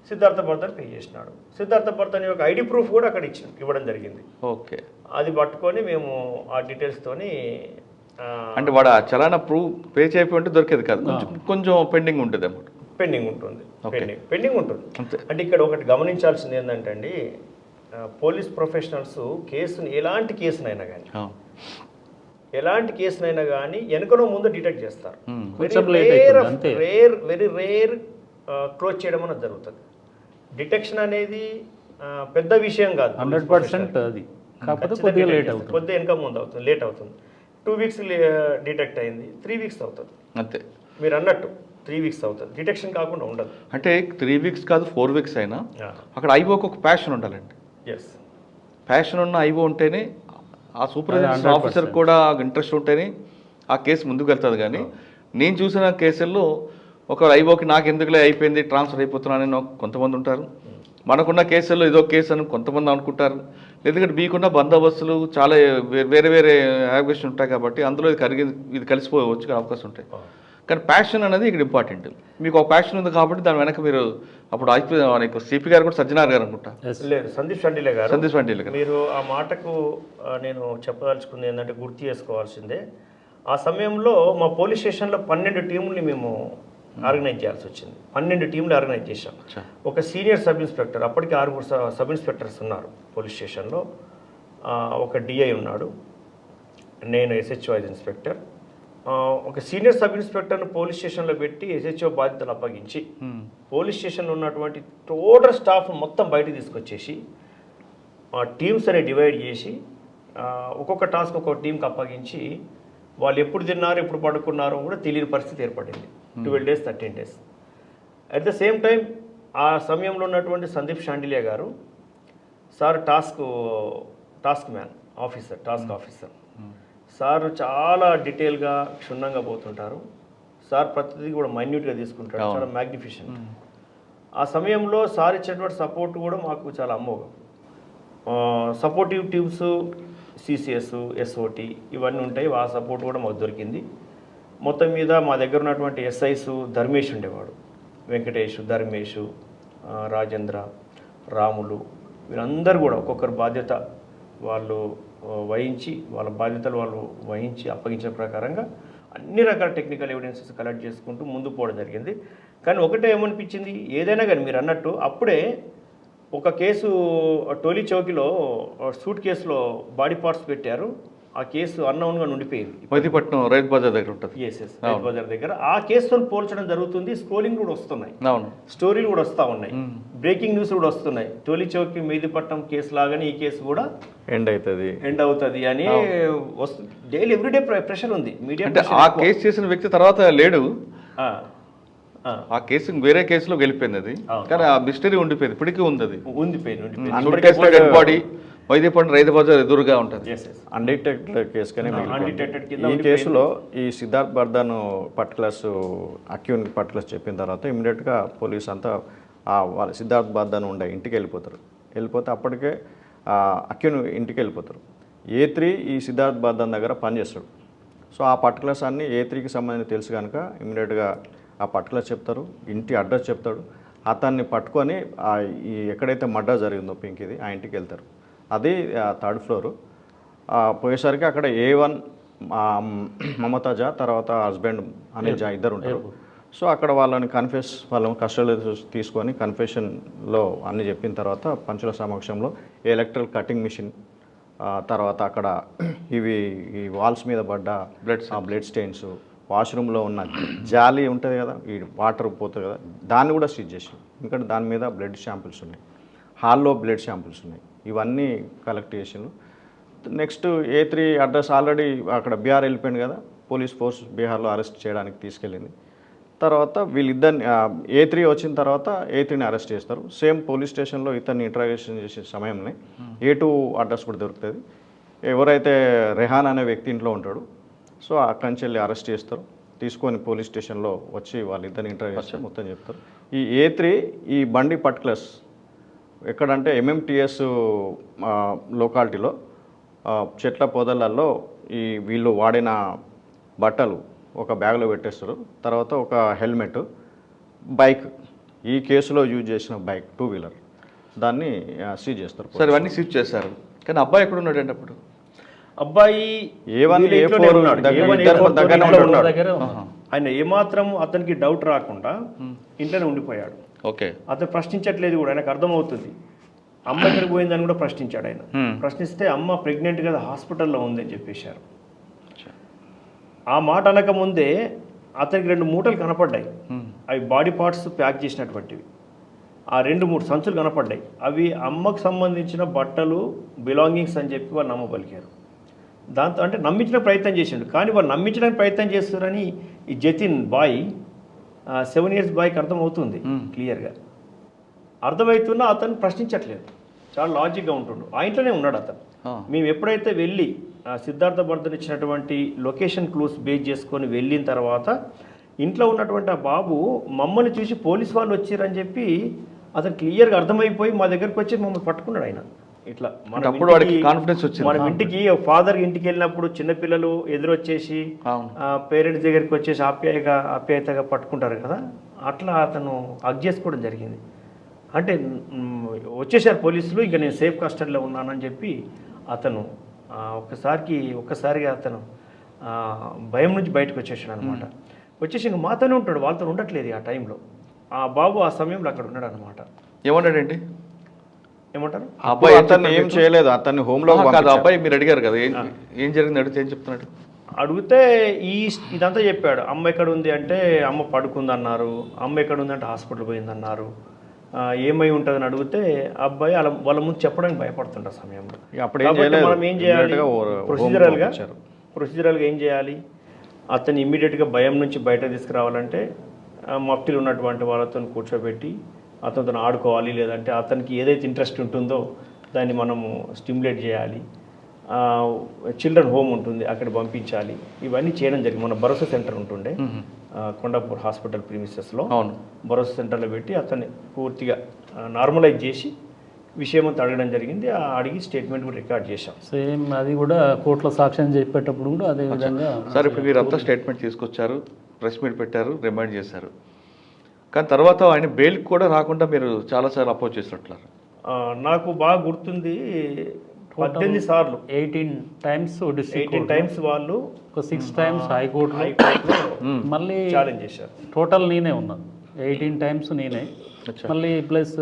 సిద్ధార్థ బర్ధన్ పే చేసినాడు. సిద్ధార్థ బర్ధన్ యొక్క ఐడి ప్రూఫ్ కూడా అక్కడ ఇవ్వడం జరిగింది. ఓకే. అది పట్టుకొని మేము ఆ డీటెయిల్స్తోని, అంటే వాడు ఆ చలానా ప్రూఫ్ పే చేయకపోయి ఉంటే దొరికేది కాదు, కొంచెం పెండింగ్ ఉంటుంది అన్నమాట. పెండింగ్ ఉంటుంది. అంటే ఇక్కడ ఒకటి గమనించాల్సింది ఏంటంటే అండి, పోలీస్ ప్రొఫెషనల్స్ కేసుని ఎలాంటి కేసునైనా కానీ వెనుకనో ముందు డిటెక్ట్ చేస్తారు. వెరీ రేర్ క్లోజ్ చేయడం అనేది జరుగుతుంది. డిటెక్షన్ అనేది పెద్ద విషయం కాదు, 100% అది. కొద్దిగా వెనక ముందు అవుతుంది, లేట్ అవుతుంది. 2 వీక్స్ డిటెక్ట్ అయింది, 3 వీక్స్ అవుతుంది. అంతే మీరు అన్నట్టు 3 వీక్స్ అవుతుంది. డిటెక్షన్ కాకుండా ఉండదు. అంటే 3 వీక్స్ కాదు, 4 వీక్స్ అయినా అక్కడ ఐఓకి ఒక ప్యాషన్ ఉండాలండి. ఎస్, ప్యాషన్ ఉన్న ఐఓ ఉంటేనే, ఆ సూపర్వైజర్ ఆఫీసర్ కూడా ఇంట్రెస్ట్ ఉంటేనే ఆ కేసు ముందుకు వెళ్తుంది. కానీ నేను చూసిన కేసుల్లో ఒక ఐఓకి నాకు ఎందుకులే అయిపోయింది ట్రాన్స్ఫర్ అయిపోతున్నానని కొంతమంది ఉంటారు. మనకున్న కేసుల్లో ఇదో కేసు అని కొంతమంది అనుకుంటారు. ఎందుకంటే మీకున్న బందోబస్తులు చాలా వేరే వేరే యాక్టివేషన్ ఉంటాయి కాబట్టి అందులో ఇది కలిసిపోవచ్చు అవకాశం ఉంటాయి. కానీ ప్యాషన్ అనేది ఇక్కడ ఇంపార్టెంట్. మీకు ఒక ప్యాషన్ ఉంది కాబట్టి దాని వెనక మీరు అప్పుడు సిపి గారు కూడా సజ్జనార్ గారు అనుకుంటా, లేదు సందీప్ షండిలే గారు. మీరు ఆ మాటకు నేను చెప్పదలుచుకుంది ఏంటంటే గుర్తు చేసుకోవాల్సిందే, ఆ సమయంలో మా పోలీస్ స్టేషన్లో 12 టీముల్ని మేము ఆర్గనైజ్ చేయాల్సి వచ్చింది. 12 టీంలు ఆర్గనైజ్ చేశాం. ఒక సీనియర్ సబ్ ఇన్స్పెక్టర్, అప్పటికి 6 సబ్ ఇన్స్పెక్టర్స్ ఉన్నారు పోలీస్ స్టేషన్లో, ఒక డిఐ ఉన్నాడు, నేను ఎస్హెచ్ఓ యాజ్ ఇన్స్పెక్టర్. ఒక సీనియర్ సబ్ ఇన్స్పెక్టర్ను పోలీస్ స్టేషన్లో పెట్టి ఎస్హెచ్ఓ బాధ్యతలు అప్పగించి పోలీస్ స్టేషన్లో ఉన్నటువంటి టోటల్ స్టాఫ్ మొత్తం బయటకు తీసుకొచ్చేసి టీమ్స్ అని డివైడ్ చేసి ఒక్కొక్క టాస్క్ ఒక్కొక్క టీంకి అప్పగించి వాళ్ళు ఎప్పుడు తిన్నారు ఎప్పుడు పడుకున్నారో కూడా తెలియని పరిస్థితి ఏర్పడింది. 12 days 13 days. At the same time ఆ సమయంలో ఉన్నటువంటి సందీప్ షాండిలియా గారు sir task man officer, task officer. Sir చాలా డీటెయిల్గా క్షుణ్ణంగా పోతుంటారు. సార్ ప్రతిదీ కూడా మైన్యూట్గా తీసుకుంటారు, చాలా మ్యాగ్నిఫిషెంట్. ఆ సమయంలో సార్ ఇచ్చినటువంటి సపోర్ట్ కూడా మాకు చాలా అమోఘం. సపోర్టివ్ టీమ్స్ సిసిఎస్, ఎస్ఓటి ఇవన్నీ ఉంటాయి. ఆ సపోర్ట్ కూడా మాకు దొరికింది. మొత్తం మీద మా దగ్గర ఉన్నటువంటి ఎస్ఐస్ ధర్మేష్ ఉండేవాడు, వెంకటేష్, ధర్మేష్, రాజేంద్ర, రాములు, వీరందరూ కూడా ఒక్కొక్కరు బాధ్యత వాళ్ళు వహించి, వాళ్ళ బాధ్యతలు వాళ్ళు వహించి అప్పగించిన ప్రకారంగా అన్ని రకాల టెక్నికల్ ఎవిడెన్సెస్ కలెక్ట్ చేసుకుంటూ ముందు పోవడం జరిగింది. కానీ ఒకటే ఏమనిపించింది, ఏదైనా కానీ మీరు అన్నట్టు అప్పుడే ఒక కేసు టోలీ చౌకీలో సూట్ కేసులో బాడీ పార్ట్స్ పెట్టారు. ఆ కేసు అన్నౌన్గా ఉండిపోయింది. మైదీపట్నం రైతు బజార్ దగ్గర ఉంటుంది. ఎస్ రైతు బజార్ దగ్గర ఆ కేసుతో పోల్చడం జరుగుతుంది. స్క్రోలింగ్ కూడా వస్తున్నాయి, అవును, స్టోరీలు కూడా వస్తూ ఉన్నాయి, బ్రేకింగ్ న్యూస్ కూడా వస్తున్నాయి. టోలీ చౌకీ మెహదీపట్నం కేసు లాగానే ఈ కేసు కూడా ఎండ్ అవుతుంది అని వస్తుంది. డైలీ ఎవ్రీడే ప్రెషర్ ఉంది మీడియా. అంటే ఆ కేసు చేసిన వ్యక్తి తర్వాత లేడు, ఆ కేసు వేరే కేసులో వెళ్ళిపోయింది అది. కానీ ఆ మిస్టరీ ఉండిపోయింది, ఇప్పటికీ ఉంది. అది ఉండిపోయింది. బాడీ మైదీపట్నం రైతు బజార్ ఎదురుగా ఉంటుంది. Undetected case. కానీ ఈ కేసులో ఈ సిద్ధార్థ్ బర్ధన్ పర్టికులర్స్ అక్యూన్ పర్టికులర్స్ చెప్పిన తర్వాత ఇమీడియట్గా పోలీస్ అంతా వాళ్ళ సిద్ధార్థ్ బర్ధన్ ఉండే ఇంటికి వెళ్ళిపోతే అప్పటికే అక్యూన్ ఇంటికి వెళ్ళిపోతారు. A3 ఈ సిద్ధార్థ్ బర్ధన్ దగ్గర పనిచేస్తాడు. సో ఆ పర్టికులర్స్ అన్నీ A3కి సంబంధించి తెలుసు కనుక ఇమీడియట్గా ఆ పర్టికులర్స్ చెప్తారు, ఇంటి అడ్రస్ చెప్తాడు. అతన్ని పట్టుకొని ఈ ఎక్కడైతే మర్డర్ జరిగిందో పింకిది ఆ ఇంటికి వెళ్తారు. అది 3rd ఫ్లోరు. పోయేసరికి అక్కడ A1 మమతాజా, తర్వాత హస్బెండ్ అనిల్ జా ఇద్దరు ఉంటారు. సో అక్కడ వాళ్ళని కస్టడీలో తీసుకొని కన్ఫెషన్లో అన్ని చెప్పిన తర్వాత పంచుల సమక్షంలో ఎలక్ట్రికల్ కటింగ్ మిషన్, తర్వాత అక్కడ ఈ వాల్స్ మీద పడ్డ బ్లడ్ స్టెయిన్స్, వాష్రూమ్లో ఉన్న జాలి ఉంటుంది కదా, ఈ వాటర్ పోతుంది కదా, దాన్ని కూడా సీజ్ చేసి, ఎందుకంటే దాని మీద బ్లడ్ శాంపిల్స్ ఉన్నాయి, హాల్లో బ్లడ్ శాంపిల్స్ ఉన్నాయి. ఇవన్నీ కలెక్ట్ చేసిండు. నెక్స్ట్ A3 అడ్రస్ ఆల్రెడీ అక్కడ బీహార్ వెళ్ళిపోయింది కదా, పోలీస్ ఫోర్స్ బీహార్లో అరెస్ట్ చేయడానికి తీసుకెళ్ళింది. తర్వాత వీళ్ళిద్దరిని A3 వచ్చిన తర్వాత A3ని అరెస్ట్ చేస్తారు. సేమ్ పోలీస్ స్టేషన్లో ఇతన్ని ఇంట్రాగేషన్ చేసే సమయంలో A2 అడ్రస్ కూడా దొరుకుతుంది. ఎవరైతే రెహాన్ అనే వ్యక్తి ఇంట్లో ఉంటాడు, సో అక్కడి నుంచి వెళ్ళి అరెస్ట్ చేస్తారు. తీసుకొని పోలీస్ స్టేషన్లో వచ్చి వాళ్ళిద్దరిని ఇంట్రాగేషన్ మొత్తం చెప్తారు. ఈ A3 ఈ బండి పర్టికులర్స్ ఎక్కడంటే MMTS లోకాలిటీలో చెట్ల పొదలలో వీళ్ళు వాడిన బట్టలు ఒక బ్యాగ్లో పెట్టేస్తారు. తర్వాత ఒక హెల్మెట్, బైక్, ఈ కేసులో యూజ్ చేసిన బైక్ 2 వీలర్, దాన్ని సీజ్ చేస్తారు. సరే, ఇవన్నీ సీజ్ చేస్తారు. కానీ అబ్బాయి ఎక్కడ ఉన్నాడు అండి అప్పుడు? అబ్బాయి A1 A4 దగ్గర ఆయన ఏమాత్రం అతనికి డౌట్ రాకుండా ఇంట్లోనే ఉండిపోయాడు. ఓకే, అతను ప్రశ్నించట్లేదు కూడా, ఆయనకు అర్థమవుతుంది. అమ్మ ఎక్కడికి పోయిందని కూడా ప్రశ్నించాడు ఆయన. ప్రశ్నిస్తే అమ్మ ప్రెగ్నెంట్ కదా, హాస్పిటల్లో ఉందని చెప్పేశారు. ఆ మాట అనక ముందే అతనికి 2 మూటలు కనపడ్డాయి. అవి బాడీ పార్ట్స్ ప్యాక్ చేసినటువంటివి. ఆ 2-3 సంచులు కనపడ్డాయి. అవి అమ్మకు సంబంధించిన బట్టలు, బిలాంగింగ్స్ అని చెప్పి వాళ్ళు నమ్మబలికారు. దాంతో అంటే నమ్మించిన ప్రయత్నం చేసిండు. కానీ వాళ్ళు నమ్మించడానికి ప్రయత్నం చేస్తారని ఈ జతిన్ బాయ్ 7 ఇయర్స్ బాయ్కి అర్థమవుతుంది క్లియర్గా. అర్థమవుతున్నా అతను ప్రశ్నించట్లేదు, చాలా లాజిక్గా ఉంటుండు. ఆ ఇంట్లోనే ఉన్నాడు అతను. మేము ఎప్పుడైతే వెళ్ళి సిద్ధార్థ బర్ధన్ ఇచ్చినటువంటి లొకేషన్ క్లూస్ బేస్ చేసుకొని వెళ్ళిన తర్వాత ఇంట్లో ఉన్నటువంటి ఆ బాబు మమ్మల్ని చూసి పోలీస్ వాళ్ళు వచ్చారని చెప్పి అతను క్లియర్గా అర్థమైపోయి మా దగ్గరకు వచ్చి మమ్మల్ని పట్టుకున్నాడు ఆయన. ఇట్లా మనం ఇంటికి ఫాదర్ ఇంటికి వెళ్ళినప్పుడు చిన్నపిల్లలు ఎదురొచ్చేసి పేరెంట్స్ దగ్గరికి వచ్చేసి ఆప్యాయతగా పట్టుకుంటారు కదా, అట్లా అతను హగ్ చేసుకోవడం జరిగింది. అంటే వచ్చేసారు పోలీసులు, ఇంకా నేను సేఫ్ కస్టడీలో ఉన్నానని చెప్పి అతను ఒక్కసారిగా అతను భయం నుంచి బయటకు వచ్చేసాడు అనమాట. వచ్చేసి ఇంకా మాతోనే ఉంటాడు, వాళ్ళతో ఉండట్లేదు ఆ టైంలో. ఆ బాబు ఆ సమయంలో అక్కడ ఉన్నాడు అనమాట. ఏమన్నాడండి? ఏమంటారు? అబ్బాయి అతన్ని ఏం చేయలేదు, అతన్ని హోమ్లో కాదు. అబ్బాయి మీరు అడిగారు కదా ఏం జరిగింది అడిగితే ఏం చెప్తున్నాడు? అడిగితే ఇదంతా చెప్పాడు. అమ్మ ఎక్కడ ఉంది అంటే అమ్మ పడుకుందన్నారు, అమ్మ ఎక్కడ ఉంది అంటే హాస్పిటల్ పోయిందన్నారు. ఏమై ఉంటుందని అడిగితే అబ్బాయి వాళ్ళ ముందు చెప్పడానికి భయపడుతుంటారు సమయంలో. మనం ఏం చేయాలి, ప్రొసీజరల్గా ఏం చేయాలి, అతన్ని ఇమ్మీడియట్గా భయం నుంచి బయట తీసుకురావాలంటే మఫ్టీలు ఉన్నటువంటి వాళ్ళతో కూర్చోబెట్టి అతనితో ఆడుకోవాలి, లేదంటే అతనికి ఏదైతే ఇంట్రెస్ట్ ఉంటుందో దాన్ని మనము స్టిమ్యులేట్ చేయాలి. చిల్డ్రన్ హోమ్ ఉంటుంది, అక్కడ పంపించాలి. ఇవన్నీ చేయడం జరిగింది. మన భరోసా సెంటర్ ఉంటుండే కొండాపూర్ హాస్పిటల్ ప్రీమిసెస్లో. అవును, భరోసా సెంటర్లో పెట్టి అతన్ని పూర్తిగా నార్మలైజ్ చేసి విషయం అంతా అడగడం జరిగింది. అడిగి స్టేట్మెంట్ కూడా రికార్డ్ చేశాం. సేమ్ అది కూడా కోర్టులో సాక్ష్యం చెప్పేటప్పుడు కూడా అదే విధంగా. సార్ ఇప్పుడు మీరంతా స్టేట్మెంట్ తీసుకొచ్చారు, ప్రెస్ మీట్ పెట్టారు, రిమైండ్ చేశారు, కానీ తర్వాత ఆయన బెయిల్కి కూడా రాకుండా మీరు చాలాసార్లు అపోజ్ చేసినట్లున్నారు. నాకు బాగా గుర్తుంది, 18 సార్లు 18 టైమ్స్ డిస్ట్రిక్ట్ 18 టైమ్స్ వాళ్ళు ఒక 6 టైమ్స్ హైకోర్టులో మళ్ళీ ఛాలెంజ్ చేశారు. టోటల్ నేనే ఉన్నాను 18 టైమ్స్ నేనే. మళ్ళీ ప్లస్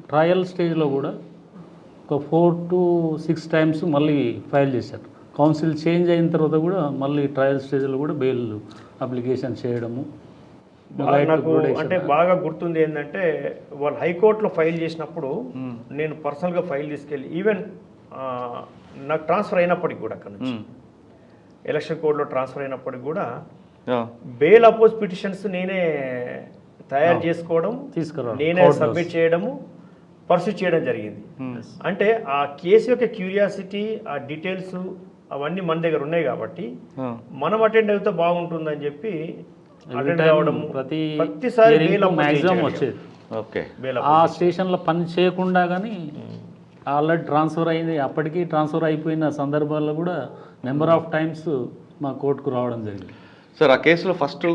ట్రయల్ స్టేజ్లో కూడా ఒక 4 to 6 టైమ్స్ మళ్ళీ ఫైల్ చేశారు. కౌన్సిల్ చేంజ్ అయిన తర్వాత కూడా మళ్ళీ ట్రయల్ స్టేజ్లో కూడా బెయిల్ అప్లికేషన్ చేయడము. నాకు అంటే బాగా గుర్తుంది ఏంటంటే, వాళ్ళు హైకోర్టులో ఫైల్ చేసినప్పుడు నేను పర్సనల్గా ఫైల్ తీసుకెళ్ళి, ఈవెన్ నాకు ట్రాన్స్ఫర్ అయినప్పటికి కూడా అక్కడ నుంచి ఎలక్షన్ కోడ్లో ట్రాన్స్ఫర్ అయినప్పటికి కూడా బెయిల్ అపోజ్ పిటిషన్స్ నేనే తయారు చేసుకోవడం, నేనే సబ్మిట్ చేయడము, పర్సూ చేయడం జరిగింది. అంటే ఆ కేసు యొక్క క్యూరియాసిటీ, ఆ డీటెయిల్స్ అవన్నీ మన దగ్గర ఉన్నాయి కాబట్టి మనం అటెండ్ అయితే బాగుంటుందని చెప్పి అటెండ్ అవ్వడం, ప్రతిసారి మ్యాక్సిమం వచ్చేది. ఓకే, ఆ స్టేషన్లో పని చేయకుండా కానీ ఆల్రెడీ ట్రాన్స్ఫర్ అయింది, అప్పటికి ట్రాన్స్ఫర్ అయిపోయిన సందర్భాల్లో కూడా నెంబర్ ఆఫ్ టైమ్స్ మా కోర్టుకు రావడం జరిగింది. సార్ ఆ కేసులో ఫస్ట్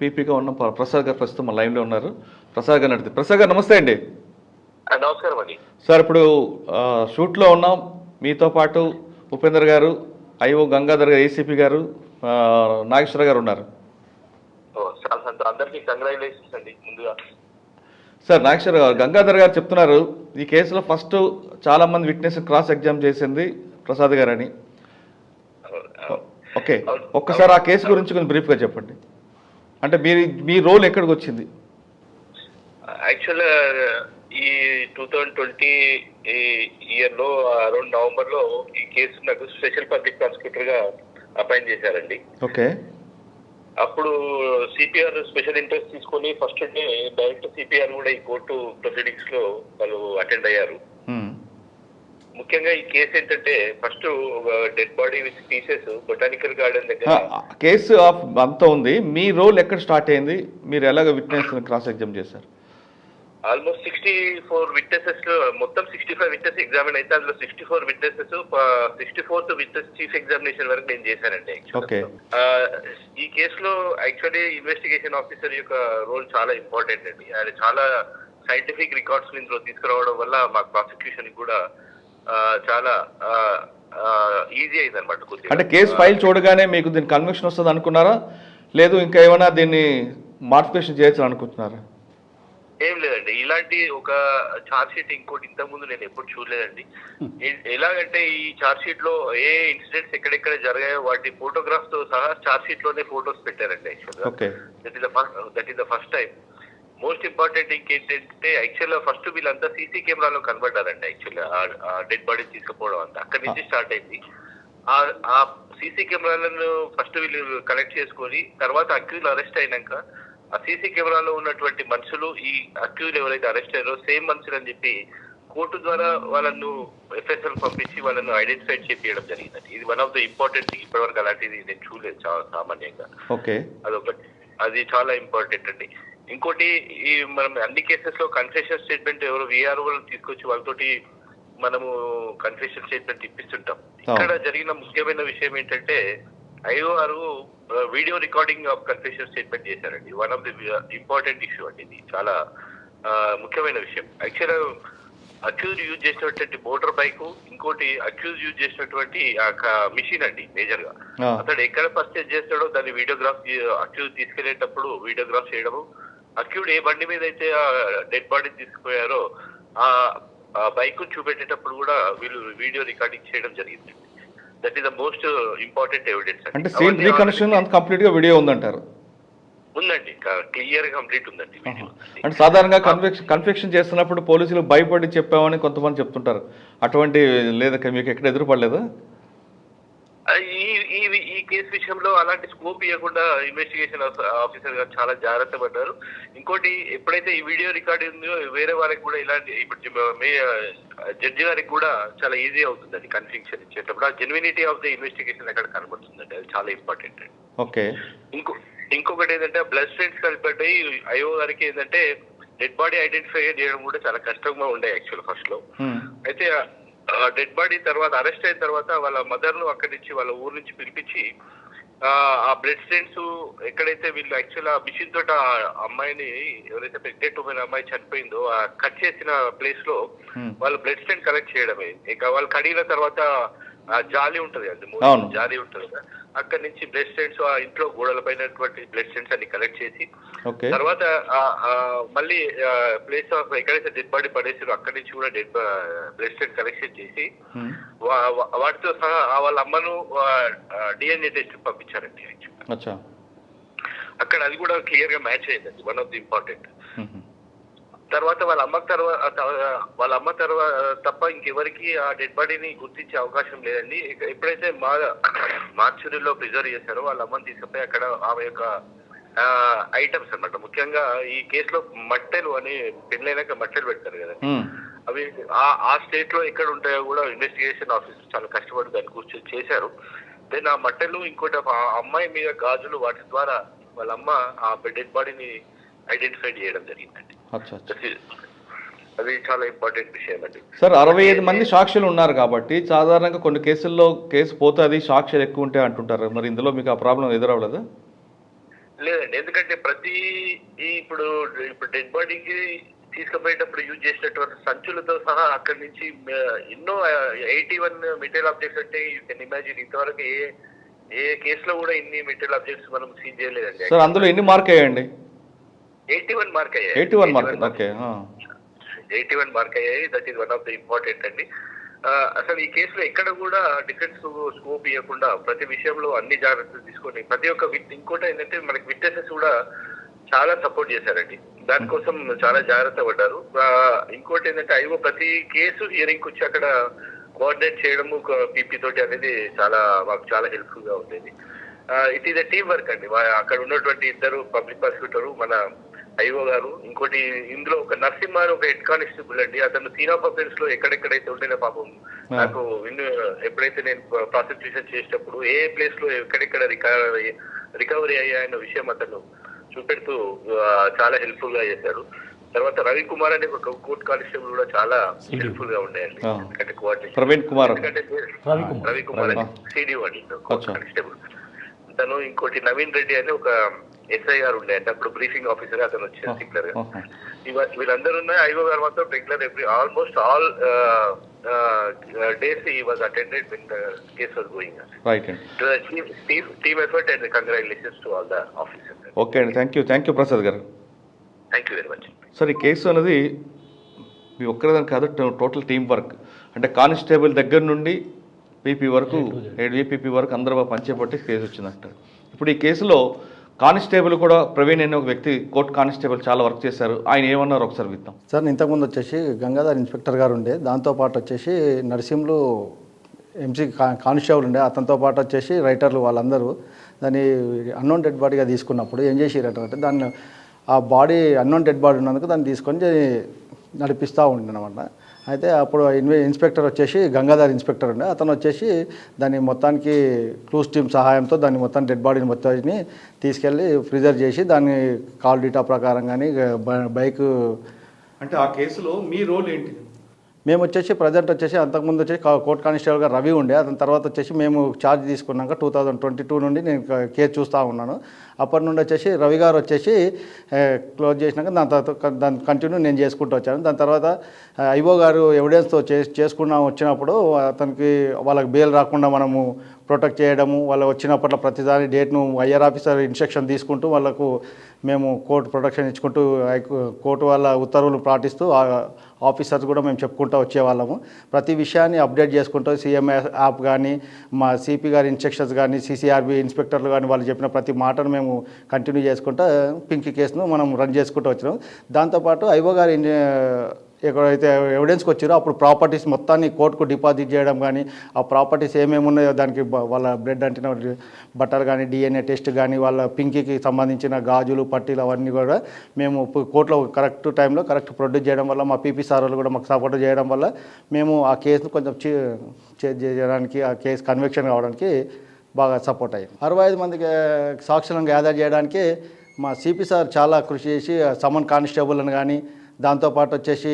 పీపీగా ఉన్న ప్రసాద్ గారు ప్రస్తుతం మా లైన్లో ఉన్నారు. ప్రసాద్ గారు నడితే. ప్రసాద్ గారు నమస్తే అండి. నమస్కారం అండి. సార్ ఇప్పుడు షూట్లో ఉన్నాం, మీతో పాటు ఉపేందర్ గారు, ఐఓ గంగాధర్ గారు, ఏసీపీ గారు, నాగేశ్వర గారు ఉన్నారు. అందరికీ కంగ్రాచులేషన్స్ అండి ముందుగా. సార్ నాగేశ్వర గారు, గంగాధర్ గారు చెప్తున్నారు ఈ కేసులో ఫస్ట్ చాలా మంది విట్నెస్ క్రాస్ ఎగ్జామ్ చేసింది ప్రసాద్ గారు అని. ఓకే, ఒక్కసారి ఆ కేసు గురించి కొంచెం బ్రీఫ్గా చెప్పండి. అంటే మీ రోల్ ఎక్కడికి వచ్చింది? యాక్చువల్గా ఈ 2020 ఇయర్లో అరౌండ్ నవంబర్లో ఈ కేసు నాకు స్పెషల్ పబ్లిక్ ప్రాసిక్యూటర్గా అపాయింట్ చేశారండి. ఓకే, అప్పుడు సిపిఆర్ స్పెషల్ ఇంట్రెస్ట్ తీసుకొని ఫస్ట్ డే డైరెక్ట్ సిపిఆర్ కూడా ఈ కోర్టు ప్రొసీడింగ్స్ లో వాళ్ళు అటెండ్ అయ్యారు. ముఖ్యంగా ఈ కేసు ఏంటంటే, ఫస్ట్ ఒక dead body with pieces botanical garden దగ్గర కేసు అంతా ఉంది. మీ రోల్ ఎక్కడ స్టార్ట్ అయింది? మీరు ఎలాగ విట్నెస్ క్రాస్ ఎగ్జామ్ చేశారు? ఆల్మోస్ట్ 64 విట్నెసెస్ లో మొత్తం 65 విట్నెస్ ఎగ్జామిన్ అయితే అందులో 64 witnesses 64th witness chief examination వరకు నేను చేశానండి. ఈ కేసులో యాక్చువల్లీ ఇన్వెస్టిగేషన్ ఆఫీసర్ యొక్క రోల్ చాలా ఇంపార్టెంట్ అండి. ఆయన చాలా సైంటిఫిక్ రికార్డ్స్ ఇందులో తీసుకురావడం వల్ల మా ప్రాసిక్యూషన్ కూడా చాలా ఈజీ అయింది అనమాట. అంటే కేసు ఫైల్ చూడగానే మీకు దీని కన్విక్షన్ వస్తుంది అనుకున్నారా, లేదు ఇంకా ఏమైనా దీన్ని మార్టిఫికేషన్ చేయొచ్చు అనుకుంటున్నారా? ఏం లేదండి, ఇలాంటి ఒక ఛార్జ్ షీట్ ఇంకోటి ఇంతకుముందు నేను ఎప్పుడు చూడలేదండి. ఎలాగంటే ఈ ఛార్జ్ షీట్ లో ఏ ఇన్సిడెంట్స్ ఎక్కడెక్కడ జరిగాయో వాటి ఫోటోగ్రాఫ్స్ తో సహా ఛార్జ్ షీట్ లోనే ఫోటోస్ పెట్టారండి. That is the first time. Most important ఇంకేంటంటే, యాక్చువల్ ఫస్ట్ వీళ్ళంతా సీసీ కెమెరాలో కనబడ్డారండి. యాక్చువల్ డెడ్ బాడీ తీసుకుపోవడం అంతా అక్కడి నుంచి స్టార్ట్ అయింది. ఆ సీసీ కెమెరాలను ఫస్ట్ వీళ్ళు కలెక్ట్ చేసుకొని తర్వాత అక్యూజ్ అరెస్ట్ అయినాక ఆ సీసీ కెమెరాలో ఉన్నటువంటి మనుషులు ఈ అక్యూజ్ ఎవరైతే అరెస్ట్ అయ్యారో సేమ్ మనుషులు అని చెప్పి కోర్టు ద్వారా వాళ్ళను ఎఫ్ఎస్ఎల్ పంపించి వాళ్ళను ఐడెంటిఫై చేపించడం జరిగిందండి. ఇది వన్ ఆఫ్ ద ఇంపార్టెంట్. ఇప్పటివరకు అలాంటిది నేను చూడలేదు చాలా సామాన్యంగా. అదొకటి, అది చాలా ఇంపార్టెంట్ అండి. ఇంకోటి, ఈ మనం అన్ని కేసెస్ లో కన్ఫెషన్ స్టేట్మెంట్ ఎవరు విఆర్ఓ తీసుకొచ్చి వాళ్ళతోటి మనము కన్ఫెషన్ స్టేట్మెంట్ ఇప్పిస్తుంటాం. ఇక్కడ జరిగిన ముఖ్యమైన విషయం ఏంటంటే, IOR video recording of confession statement చేశారండి. One of the important issue అండి. ఇది చాలా ముఖ్యమైన విషయం. యాక్చువల్గా అక్యూజ్ యూజ్ చేసినటువంటి మోటార్ బైక్, ఇంకోటి అక్యూజ్ యూజ్ చేసినటువంటి మిషన్ అండి. మేజర్ గా అతడు ఎక్కడ పర్చేజ్ చేస్తాడో దాన్ని వీడియోగ్రాఫ్, అక్యూజ్ తీసుకెళ్లేటప్పుడు వీడియోగ్రాఫ్ చేయడము, అక్యూడ్ ఏ బండి మీద అయితే డెడ్ బాడీ తీసుకుపోయారో ఆ బైక్ చూపెట్టేటప్పుడు కూడా వీళ్ళు వీడియో రికార్డింగ్ చేయడం జరిగింది. That is the most important evidence. అంటే సీన్ రీకన్స్ట్రక్షన్ అంత కంప్లీట్ గా వీడియో ఉందంటారు? ఉందండి, క్లియర్ గా కంప్లీట్ ఉందండి. అంటే సాధారణంగా కన్ఫెక్షన్ చేస్తున్నప్పుడు పోలీసులు భయపడి చెప్పామని కొంతమంది చెప్తుంటారు. అటువంటి లేదా మీకు ఎక్కడ ఎదురుపడలేదా? ఈ ఈ ఈ కేసు విషయంలో అలాంటి స్కోప్ ఇవ్వకుండా ఇన్వెస్టిగేషన్ ఆఫీసర్ గారు చాలా జాగ్రత్త పడ్డారు. ఇంకోటి, ఎప్పుడైతే ఈ వీడియో రికార్డ్ ఉందో వేరే వారికి కూడా ఇలాంటి ఇప్పుడు జడ్జి గారికి కూడా చాలా ఈజీ అవుతుందండి కన్విక్షన్ ఇచ్చేటప్పుడు. ఆ జెన్యునిటీ ఆఫ్ ది ఇన్వెస్టిగేషన్ అక్కడ కనబడుతుందండి, అది చాలా ఇంపార్టెంట్ అండి. ఓకే. ఇంకొకటి ఏంటంటే బ్లడ్ స్టెయిన్స్ కలిపి ఐఓ గారికి ఏంటంటే డెడ్ బాడీ ఐడెంటిఫై చేయడం కూడా చాలా కష్టంగా ఉండే యాక్చువల్ ఫస్ట్ లో. అయితే డెడ్ బాడీ తర్వాత అరెస్ట్ అయిన తర్వాత వాళ్ళ మదర్ ను అక్కడి నుంచి వాళ్ళ ఊరు నుంచి పిలిపించి ఆ బ్లడ్ స్టెయిన్స్ ఎక్కడైతే వీళ్ళు యాక్చువల్ ఆ మిషన్ తోట ఆ అమ్మాయిని ఎవరైతే ప్రెగ్నెంట్ ఉమెన్ అమ్మాయి చనిపోయిందో ఆ కట్ చేసిన ప్లేస్ లో వాళ్ళు బ్లడ్ స్టెయిన్ కలెక్ట్ చేయడమే. ఇక వాళ్ళు కడిగిన తర్వాత ఆ జాలి ఉంటది కదా, జాలి ఉంటది కదా, అక్కడి నుంచి బ్లడ్ స్టెయిన్స్ ఆ ఇంట్లో గోడల పైన బ్లడ్ స్టెయిన్స్ అన్ని కలెక్ట్ చేసి తర్వాత మళ్ళీ ప్లేస్ ఆఫ్ ఎక్కడైతే డెడ్ బాడీ పడేసారో అక్కడి నుంచి కూడా బ్లడ్ స్టెయిన్ కలెక్షన్ చేసి వాటితో సహా వాళ్ళ అమ్మను డిఎన్ఏ టెస్ట్ పంపించారండి. అక్కడ అది కూడా క్లియర్ గా మ్యాచ్ అయిందండి, వన్ ఆఫ్ ది ఇంపార్టెంట్. తర్వాత వాళ్ళ అమ్మ తర్వాత తప్ప ఇంకెవరికి ఆ డెడ్ బాడీని గుర్తించే అవకాశం లేదండి. ఎప్పుడైతే మార్చురీలో ప్రిజర్వ్ చేశారో వాళ్ళ అమ్మని తీసుకుపోయి అక్కడ ఆమె యొక్క ఐటమ్స్ అన్నమాట, ముఖ్యంగా ఈ కేసులో మట్టెలు అని పెళ్ళైనాక మట్టెలు పెడతారు కదా, అవి ఆ స్టేట్ లో ఎక్కడ ఉంటాయో కూడా ఇన్వెస్టిగేషన్ ఆఫీసర్ చాలా కష్టపడి దాన్ని కూర్చొని చేశారు. దెన్ ఆ మట్టెలు, ఇంకోటి అమ్మాయి మీద గాజులు, వాటి ద్వారా వాళ్ళ అమ్మ ఆ డెడ్ బాడీని ఐడెంటిఫై చేయడం జరిగిందండి. అది చాలా ఇంపార్టెంట్ విషయం అండి. సార్, 65 మంది సాక్షులు ఉన్నారు కాబట్టి సాధారణంగా కొన్ని కేసుల్లో కేసు పోతుంది, సాక్షులు ఎక్కువ ఉంటాయి అంటుంటారు. మరి ఇందులో మీకు ఆ ప్రాబ్లం ఎదురవ్వలేదా? లేదండి, ఎందుకంటే ఇప్పుడు డెడ్ బాడీకి తీసుకుపోయేటప్పుడు యూజ్ చేసినటువంటి సంచులతో సహా అక్కడి నుంచి ఎన్నో 81 మెటీరియల్ ఆబ్జెక్ట్స్ అంటే యూ కెన్ ఇమాజిన్ ఇంతవరకు ఏ కేసులో కూడా ఇన్ని మెటీరియల్ ఆబ్జెక్ట్స్ మనం సీజ్ చేయలేదండి. సార్, అందులో ఎన్ని మార్క్ అయ్యాయండి? 81 మార్క్ అయ్యాయి. 81 మార్క్, ఓకే. 81 మార్క్ అయ్యాయి. That is one of the important అండి. అసలు ఈ కేసులో ఎక్కడ కూడా డిఫెన్స్ స్కోప్ ఇవ్వకుండా ప్రతి విషయంలో అన్ని జాగ్రత్తలు తీసుకొని ప్రతి ఒక్క ఇంకోటి ఏంటంటే మనకి విట్నెసెస్ కూడా చాలా సపోర్ట్ చేశారండి, దానికోసం చాలా జాగ్రత్త పడ్డారు. ఇంకోటి ఏంటంటే ఐఓ ప్రతి కేసు హియరింగ్ వచ్చి అక్కడ కోఆర్డినేట్ చేయడము పీపీ తోటి అనేది మాకు చాలా హెల్ప్ఫుల్ గా ఉండేది. It is a team work అండి. అక్కడ ఉన్నటువంటి ఇద్దరు పబ్లిక్ ప్రాసిక్యూటర్, మన ఐఓ గారు, ఇంకోటి ఇందులో ఒక నరసింహ అని ఒక హెడ్ కానిస్టేబుల్ అండి, అతను సీన్ ఆఫ్ అఫెన్స్ లో ఎక్కడెక్కడైతే ఉంటేనే పాపం నాకు ఎప్పుడైతే నేను ప్రాసిక్యూషన్ చేసేటప్పుడు ఏ ప్లేస్ లో ఎక్కడెక్కడ రికవరీ అయ్యాయన్న విషయం అతను చూపెడుతూ చాలా హెల్ప్ఫుల్ గా చేశారు. తర్వాత రవికుమార్ అనే ఒక కోర్ట్ కానిస్టేబుల్ కూడా చాలా హెల్ప్ఫుల్ గా ఉండేయండి, ఎందుకంటే రవికుమార్ సిడిఓ అండి కోర్ట్ కానిస్టేబుల్. తను ఇంకోటి నవీన్ రెడ్డి అని ఒక ఎస్ఐఆర్ ఉండే అంటే అప్పుడు బ్రీఫింగ్ ఆఫీసర్, అతను వచ్చారు రెగ్యులర్ గా. వీళ్ళందరూ ఉన్నాయి. ఐఓ గారు మాత్రం regular almost all days he was attended when the case was going on. Right. To achieve team effort and congratulations to all the officers. Okay అండి, థ్యాంక్ యూ ప్రసాద్ గారు. Thank you very much. Sir, ఈ case అనేది మీ ఒక్కరిదాని కాదు, total team work. అంటే constable దగ్గర నుండి PP వరకు, ఏడీపీపీ వరకు అందరూ పంచేపట్టి కేసు వచ్చిందంటారు. ఇప్పుడు ఈ కేసులో కానిస్టేబుల్ కూడా ప్రవీణ్ అనే ఒక వ్యక్తి కోర్టు కానిస్టేబుల్ చాలా వర్క్ చేశారు. ఆయన ఏమన్నారు ఒకసారి విద్దాం. సార్, ఇంతకుముందు వచ్చేసి గంగాధర్ ఇన్స్పెక్టర్ గారు ఉండే, దాంతోపాటు వచ్చేసి నరసింహులు ఎంసీ కానిస్టేబుల్ ఉండే, అతనితో పాటు వచ్చేసి రైటర్లు వాళ్ళందరూ దాన్ని అన్నోన్ డెడ్ బాడీగా తీసుకున్నప్పుడు ఏం చేసిరంటే దాన్ని ఆ బాడీ అన్నోన్ డెడ్ బాడీ ఉన్నందుకు దాన్ని తీసుకొని నడిపిస్తూ ఉండనమాట. అయితే అప్పుడు ఇన్స్పెక్టర్ వచ్చేసి గంగాధర్ ఇన్స్పెక్టర్ ఉండే, అతను వచ్చేసి దాన్ని మొత్తానికి క్లూస్ టీమ్ సహాయంతో దాన్ని మొత్తం డెడ్ బాడీని మొత్తాన్ని తీసుకెళ్ళి ప్రిజర్వ్ చేసి దాన్ని కాల్ డీటా ప్రకారం కానీ బైక్. అంటే ఆ కేసులో మీ రోల్ ఏంటి? మేము వచ్చేసి ప్రజెంట్ వచ్చేసి అంతకుముందు వచ్చేసి కోర్ట్ కానిస్టేబుల్గా రవి ఉండే, అతని తర్వాత వచ్చేసి మేము ఛార్జ్ తీసుకున్నాక 2022 నుండి నేను కేసు చూస్తూ ఉన్నాను. అప్పటి నుండి వచ్చేసి రవి గారు వచ్చేసి క్లోజ్ చేసినాక దాని కంటిన్యూ నేను చేసుకుంటూ వచ్చాను. దాని తర్వాత ఐఓ గారు ఎవిడెన్స్తో వచ్చినప్పుడు అతనికి వాళ్ళకి బెయిల్ రాకుండా మనము ప్రొటెక్ట్ చేయడము, వాళ్ళు వచ్చినప్పట్లో ప్రతిదాని డేట్ను ఐఆర్ ఆఫీసర్ ఇన్స్ట్రక్షన్ తీసుకుంటూ వాళ్ళకు మేము కోర్టు ప్రొటెక్షన్ ఇచ్చుకుంటూ కోర్టు వాళ్ళ ఉత్తర్వులు పాటిస్తూ ఆఫీసర్స్ కూడా మేము చెప్పుకుంటూ వచ్చేవాళ్ళము. ప్రతి విషయాన్ని అప్డేట్ చేసుకుంటూ సిఎంఏ యాప్ కానీ, మా సిపి గారి ఇన్స్ట్రక్షన్స్ కానీ, సిసిఆర్బి ఇన్స్పెక్టర్లు కానీ వాళ్ళు చెప్పిన ప్రతి మాటను మేము కంటిన్యూ చేసుకుంటూ పింకీ కేసును మనం రన్ చేసుకుంటూ వచ్చినాం. దాంతోపాటు ఐఓ గారి ఎక్కడైతే ఎవిడెన్స్కి వచ్చారో అప్పుడు ప్రాపర్టీస్ మొత్తాన్ని కోర్టుకు డిపాజిట్ చేయడం కానీ, ఆ ప్రాపర్టీస్ ఏమేమి ఉన్నాయో దానికి వాళ్ళ బ్లడ్ అంటిన బట్టలు కానీ, DNA టెస్ట్ కానీ, వాళ్ళ పింకీకి సంబంధించిన గాజులు పట్టీలు అవన్నీ కూడా మేము కోర్టులో కరెక్ట్ టైంలో కరెక్ట్ ప్రొడ్యూస్ చేయడం వల్ల, మా పీపీ సార్ వాళ్ళు కూడా మాకు సపోర్ట్ చేయడం వల్ల మేము ఆ కేసును కొంచెం చేంజ్ చేయడానికి, ఆ కేసు కన్విక్షన్ కావడానికి బాగా సపోర్ట్ అయ్యింది. 65 మందికి సాక్షులను గ్యాదర్ చేయడానికి మా సిపి సార్ చాలా కృషి చేసి సమన్ కానిస్టేబుల్ని కానీ, దాంతోపాటు వచ్చేసి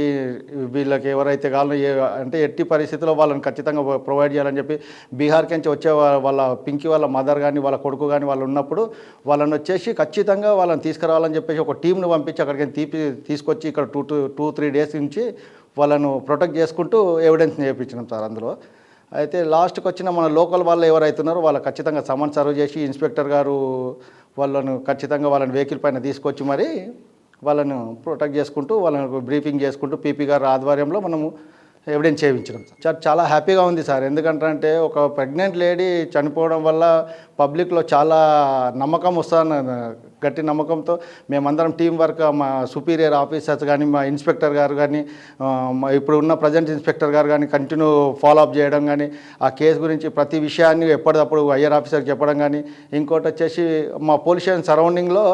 వీళ్ళకి ఎవరైతే కావాలో అంటే ఎట్టి పరిస్థితుల్లో వాళ్ళని ఖచ్చితంగా ప్రొవైడ్ చేయాలని చెప్పి బీహార్కి నుంచి వచ్చే వాళ్ళ పింకీ వాళ్ళ మదర్ కానీ వాళ్ళ కొడుకు కానీ వాళ్ళు ఉన్నప్పుడు వాళ్ళని వచ్చేసి ఖచ్చితంగా వాళ్ళని తీసుకురావాలని చెప్పేసి ఒక టీంను పంపించి అక్కడికి తీసుకొచ్చి ఇక్కడ 2-3 డేస్ నుంచి వాళ్ళను ప్రొటెక్ట్ చేసుకుంటూ ఎవిడెన్స్ చేయించినాం సార్. అందులో అయితే లాస్ట్కి వచ్చిన మన లోకల్ వాళ్ళు ఎవరైతున్నారో వాళ్ళు ఖచ్చితంగా సమన్ సర్వ్ చేసి ఇన్స్పెక్టర్ గారు వాళ్ళను ఖచ్చితంగా వాళ్ళని వెహికల్ పైన తీసుకొచ్చి మరి వాళ్ళను ప్రొటెక్ట్ చేసుకుంటూ వాళ్ళను బ్రీఫింగ్ చేసుకుంటూ పీపీ గారి ఆధ్వర్యంలో మనము ఎవిడెన్స్ చేయించడం సార్. చాలా హ్యాపీగా ఉంది సార్. ఎందుకంటే ఒక ప్రెగ్నెంట్ లేడీ చనిపోవడం వల్ల పబ్లిక్లో చాలా నమ్మకం వస్తుంది. గట్టి నమ్మకంతో మేమందరం టీం వర్క్, మా సుపీరియర్ ఆఫీసర్స్ కానీ, మా ఇన్స్పెక్టర్ గారు కానీ, ఇప్పుడు ఉన్న ప్రజెంట్ ఇన్స్పెక్టర్ గారు కానీ కంటిన్యూ ఫాలోఅప్ చేయడం కానీ, ఆ కేసు గురించి ప్రతి విషయాన్ని ఎప్పటికప్పుడు ఐఆర్ ఆఫీసర్కి చెప్పడం కానీ, ఇంకోటి వచ్చేసి మా పోలీస్ స్టేషన్ సరౌండింగ్లో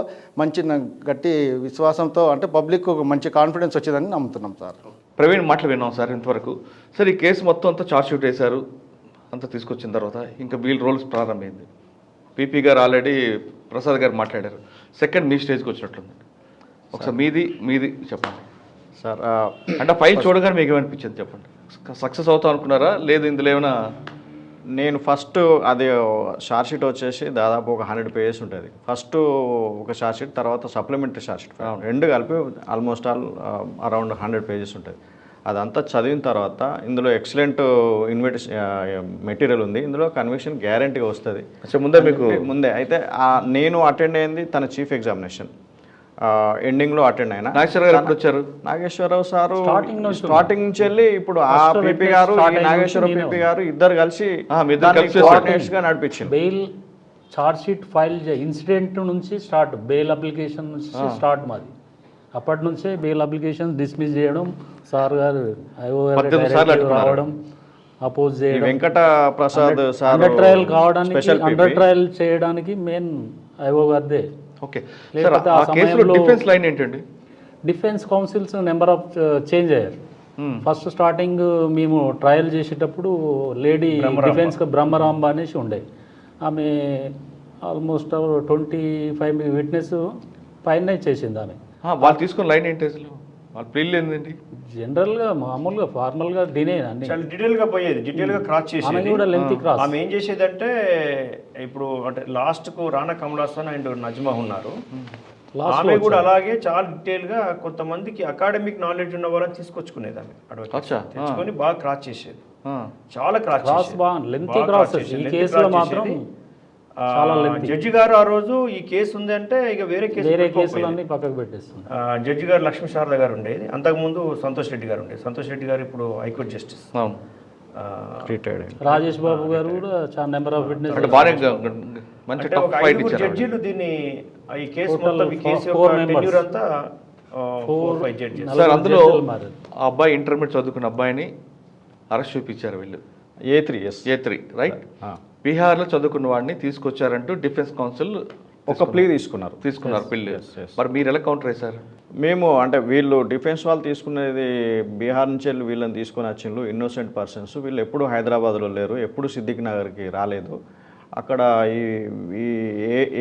మంచి గట్టి విశ్వాసంతో అంటే పబ్లిక్ మంచి కాన్ఫిడెన్స్ వచ్చిందని నమ్ముతున్నాం సార్. ప్రవీణ్ మాటలు విన్నాం సార్ ఇంతవరకు. సార్ ఈ కేసు మొత్తం అంతా చార్జ్ షీట్ వేశారు, అంతా తీసుకొచ్చిన తర్వాత ఇంకా వీల్ రోల్స్ ప్రారంభమైంది. పీపీ గారు ఆల్రెడీ ప్రసాద్ గారు మాట్లాడారు. సెకండ్ మీ స్టేజ్కి వచ్చినట్లుంది. ఒకసారి మీది చెప్పండి సార్. అంటే ఫైల్ చూడగానే మీకు ఏమనిపించింది చెప్పండి. సక్సెస్ అవుతాం అనుకున్నారా, లేదు ఇందులో ఏమైనా? నేను ఫస్ట్ అది షార్ట్ షీట్ వచ్చేసి దాదాపు ఒక 100 పేజెస్ ఉంటుంది. ఫస్ట్ ఒక షార్ట్ షీట్, తర్వాత సప్లిమెంటరీ షార్ట్ షీట్, రెండు కలిపి ఆల్మోస్ట్ అరౌండ్ 100 పేజెస్ ఉంటుంది. అదంతా చదివిన తర్వాత ఇందులో ఎక్సలెంట్ మెటీరియల్ ఉంది. ఇందులో కన్విక్షన్ గ్యారంటీగా వస్తుంది. ముందే అయితే నేను అటెండ్ అయింది తన చీఫ్ ఎగ్జామినేషన్ ఎండింగ్లో అటెండ్ అయినా. నాగేశ్వరరావు సారు స్టార్టింగ్ నుంచి వెళ్ళి ఇప్పుడు ఆ పీపీ గారు, నాగేశ్వరరావు పీపీ గారు ఇద్దరు కలిసి కోఆర్డినేట్స్గా నడిపించింది. Bail charge sheet file incident నుంచి స్టార్ట్, బెయిల్ అప్లికేషన్ నుంచి స్టార్ట్ మాది. అప్పటి నుంచే బెయిల్ అప్లికేషన్ డిస్మిస్ చేయడం, సార్ గారు రావడం, అపోజ్ చేయడం, Venkata Prasad sir under trial కావడానికి, అండర్ ట్రయల్ చేయడానికి మెయిన్ ఐఓ గారిదే. ఓకే సార్, ఆ కేసులో డిఫెన్స్ లైన్ ఏంటండి? Defence councils number of change అయ్యారు. ఫస్ట్ స్టార్టింగ్ మేము ట్రయల్ చేసేటప్పుడు లేడీ డిఫెన్స్ బ్రహ్మరాంబ అనేసి ఉండే. ఆమె ఆల్మోస్ట్ 25 విట్నెస్ పైన చేసింది ఆమె. వాళ్ళు తీసుకున్న లైన్ ఏంటి అసలు? వాళ్ళ ప్లీల్ ఏంటండి? జనరల్గా మామూలుగా ఫార్మల్గా డినే అన్ని చాలా డీటెయిల్గా పోయేది, డీటెయిల్గా క్రాస్ చేసేది. కూడా లెంతీ క్రాస్. ఆమె ఏం చేసేదంటే ఇప్పుడు అంటే లాస్ట్కు రానా కమలాసన్ అండ్ నజ్మా ఉన్నారు. ఆమె కూడా అలాగే చాలా డీటెయిల్గా కొంతమందికి అకాడమిక్ నాలెడ్జ్ ఉన్న వాళ్ళని తీసుకొచ్చుకునేది. ఆమె తెచ్చుకొని బాగా క్రాస్ చేసేది, చాలా క్రాస్ బాగా లెంతీ క్రాస్. ఈ కేసులో మాత్రం జడ్జి గారు ఆ రోజు ఈ కేసు ఉంది అంటే ఇక వేరే కేసులన్నీ పక్కకు పెట్టేస్తుంది. జడ్జి గారు లక్ష్మీ శారద గారు ఉండేది, అంతకుముందు సంతోష్ రెడ్డి గారు ఉండేది. సంతోష్ రెడ్డి గారు ఇప్పుడు హైకోర్టు జస్టిస్. రాజేష్ బాబు గారు కూడా చాలా నెంబర్ ఆఫ్ విట్నెస్. జడ్జీలు దీన్ని ఈ కేసు మొత్తం, ఈ కేసు యొక్క టెన్యూర్ అంతా 4-5 జడ్జీలు. సార్ అందులో ఆ అబ్బాయి ఇంటర్మీడియట్ చదువుకున్న అబ్బాయిని అరెస్ట్ చూపించారు వీళ్ళు. A3 right. బీహార్లో చదువుకున్న వాడిని తీసుకొచ్చారంటూ డిఫెన్స్ కౌన్సిల్ ఒక ప్లీ తీసుకున్నారు పిల్లి. మరి మీరు ఎలా కౌంటర్ వేశారు? మేము అంటే వీళ్ళు డిఫెన్స్ వాళ్ళు తీసుకునేది బీహార్ నుంచి వెళ్ళి వీళ్ళని తీసుకొని వచ్చిండ్రు, ఇన్నోసెంట్ పర్సన్స్. వీళ్ళు ఎప్పుడు హైదరాబాద్లో లేరు, ఎప్పుడు సిద్దిక్ నగర్కి రాలేదు. అక్కడ ఈ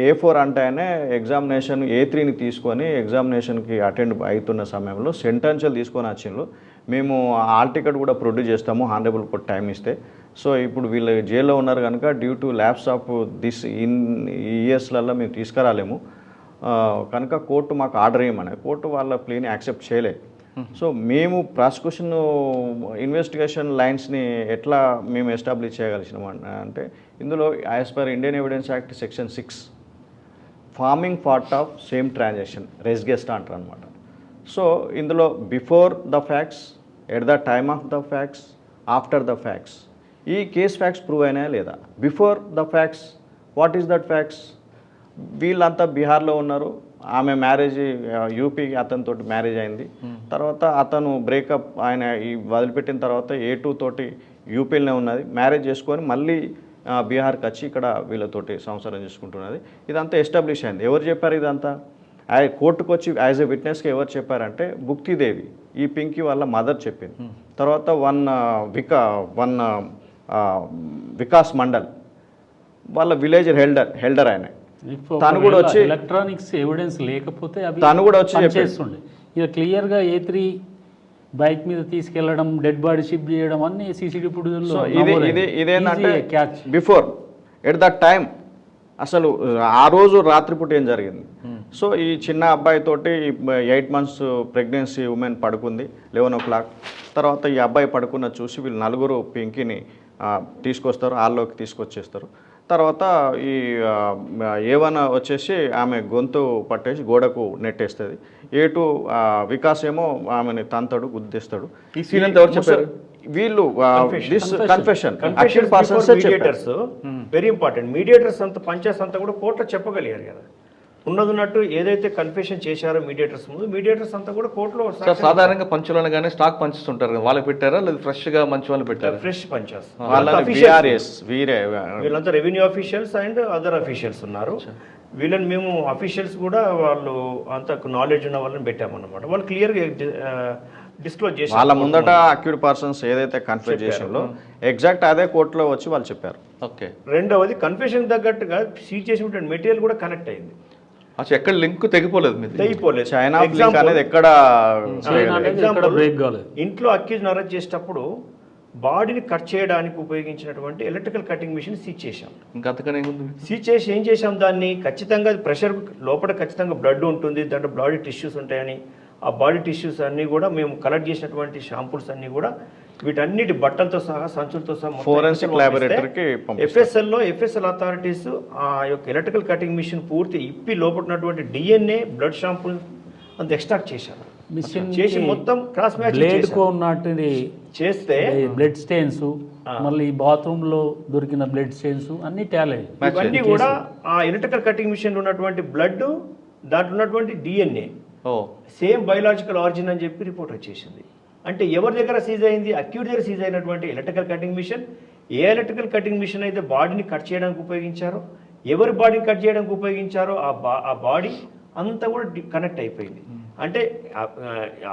A4 అంటేనే ఎగ్జామినేషన్ A3ని తీసుకొని ఎగ్జామినేషన్కి అటెండ్ అవుతున్న సమయంలో సెంటెన్షియల్ తీసుకొని వచ్చిండ్రు. మేము హాల్ టికెట్ కూడా ప్రొడ్యూస్ చేస్తాము హానరబుల్ కోర్ట్ టైం ఇస్తే. సో ఇప్పుడు వీళ్ళు జైల్లో ఉన్నారు కనుక due to lapse of this ఇయర్స్లలో మేము తీసుకురాలేము కనుక కోర్టు మాకు ఆర్డర్ చేయమని, కోర్టు వాళ్ళ ప్లేని యాక్సెప్ట్ చేయలేదు. సో మేము ప్రాసిక్యూషన్ ఇన్వెస్టిగేషన్ లైన్స్ని ఎట్లా మేము ఎస్టాబ్లిష్ చేయగలిగినాం అంటే ఇందులో as per Indian evidence act section 6 forming part of same transaction res gestae అంటారు అనమాట. సో ఇందులో before the facts, at the time of the facts, after the facts, ఈ కేస్ ఫ్యాక్ట్స్ ప్రూవ్ అయినాయా లేదా? Before the facts, what is that facts? వీళ్ళంతా బీహార్లో ఉన్నారు, ఆమె మ్యారేజ్ యూపీ అతనితోటి మ్యారేజ్ అయింది. తర్వాత అతను బ్రేకప్ ఆయన ఈ వదిలిపెట్టిన తర్వాత A2 తోటి యూపీలోనే ఉన్నది. మ్యారేజ్ చేసుకొని మళ్ళీ బీహార్కి వచ్చి ఇక్కడ వీళ్ళతోటి సంసారం చేసుకుంటున్నది. ఇదంతా ఎస్టాబ్లిష్ అయింది. ఎవరు చెప్పారు ఇదంతా? కోర్టుకు వచ్చి యాజ్ ఎ విట్నెస్గా ఎవరు చెప్పారంటే భుక్తిదేవి, ఈ పింకీ వాళ్ళ మదర్ చెప్పింది. తర్వాత వికాస్ మండల్ వాళ్ళ విలేజ్ హెల్డర్ ఆయన, తను కూడా వచ్చి ఎలక్ట్రానిక్స్ ఎవిడెన్స్ లేకపోతే అవి తను కూడా వచ్చి చేస్తుండే. ఇక క్లియర్గా A3 బైక్ మీద తీసుకెళ్లడం, డెడ్ బాడీ షిప్ చేయడం అన్ని CCTV ఫుటేజ్లో ఇదేంటంటే బిఫోర్ ఎట్ దట్ టైం అసలు ఆ రోజు రాత్రిపూట ఏం జరిగింది. సో ఈ చిన్న అబ్బాయితోటి 8 months ప్రెగ్నెన్సీ ఉమెన్ పడుకుంది 11 o'clock. తర్వాత ఈ అబ్బాయి పడుకున్న చూసి వీళ్ళు నలుగురు పింకీని తీసుకొస్తారు, హాల్లోకి తీసుకొచ్చేస్తారు. తర్వాత ఈ A1 వచ్చేసి ఆమె గొంతు పట్టేసి గోడకు నెట్టేస్తుంది. A2 వికాస్ ఏమో ఆమెని తంతాడు, గుద్దేస్తాడు. ఈ సీన్ అంతా ఎవరు చెప్పారు? వీళ్ళు confession mediators very important. Mediators అంతా పంచాయత్ అంతా కూడా కోర్టులో చెప్పగలిగారు కదా, ఉన్నట్టు ఏదైతే కన్ఫెషన్ చేశారో మీడియేటర్స్ ముందు, మీడియేటర్స్ అంతా కూడా కోర్టులో. సాధారణంగా పంచులను కానీ స్టాక్ పంచెస్ ఉంటారు కదా, వాళ్ళకి పెట్టారా లేదా ఫ్రెష్గా మంచి వాళ్ళు పెట్టారా? ఫ్రెష్ పంచాస్ వీళ్ళంతా revenue officials and other officials ఉన్నారు. వీళ్ళని మేము అఫీషియల్స్ కూడా వాళ్ళు అంత నాలెడ్జ్ ఉన్న వాళ్ళని పెట్టామన్నమాట. వాళ్ళు క్లియర్గా డిస్క్లోజ్ చేసి వాళ్ళ ముందట అక్యూడ్ పర్సన్స్ ఏదైతే కన్ఫెస్ చేసిందో ఎగ్జాక్ట్ అదే కోర్టులో వచ్చి వాళ్ళు చెప్పారు. ఓకే. రెండవది కన్ఫెషన్ తగ్గట్టుగా సీజ్ చేసిన మెటీరియల్ కూడా కనెక్ట్ అయింది. అసలు ఎక్కడ లింక్ తెగిపోలేదు, తెగిపోలేదు. చైనా లింక్ అనేది ఎక్కడ ఇంట్లో అక్యూజ్ అరెస్ట్ చేసేటప్పుడు బాడీని కట్ చేయడానికి ఉపయోగించినటువంటి ఎలక్ట్రికల్ కటింగ్ మిషన్ సీజ్ చేశాం. సీజ్ చేసి ఏం చేశాం, దాన్ని ఖచ్చితంగా ప్రెషర్ లోపల ఖచ్చితంగా బ్లడ్ ఉంటుంది, దాంట్లో బాడీ టిష్యూస్ ఉంటాయని ఆ బాడీ టిష్యూస్ అన్నీ కూడా మేము కలెక్ట్ చేసినటువంటి షాంపుల్స్ అన్నీ కూడా వీటన్నిటి బట్టలతో సహా సంచులతో సహా ఫోరెన్సిక్ ల్యాబొరేటరీకి ఎఫ్ఎస్ఎల్ అథారిటీస్ ఆ యొక్క ఎలక్ట్రికల్ కటింగ్ మిషన్ పూర్తి ఇప్పి లోపడినటువంటి DNA బ్లడ్ షాంపుల్ అంత ఎక్స్ట్రాక్ట్ చేశారు. చేసి మొత్తం క్రాస్ మ్యాచ్ చేస్తే బ్లడ్ స్టెయిన్స్, మళ్ళీ బాత్రూమ్ లో దొరికిన బ్లడ్ స్టెయిన్స్ అన్ని టాలీ ఇవన్నీ కూడా ఆ ఎలక్ట్రికల్ కటింగ్ మిషన్ లో ఉన్నటువంటి బ్లడ్, దాంట్లో ఉన్నటువంటి DNA సేమ్ బయోలాజికల్ ఆరిజిన్ అని చెప్పి రిపోర్ట్ వచ్చేసింది. అంటే ఎవరి దగ్గర సీజ్ అయింది? అక్యూట్ దగ్గర సీజ్ అయినటువంటి ఎలక్ట్రికల్ కటింగ్ మిషన్. ఏ ఎలక్ట్రికల్ కటింగ్ మిషన్ అయితే బాడీని కట్ చేయడానికి ఉపయోగించారో, ఎవరి బాడీని కట్ చేయడానికి ఉపయోగించారో ఆ బాడీ అంతా కూడా కనెక్ట్ అయిపోయింది. అంటే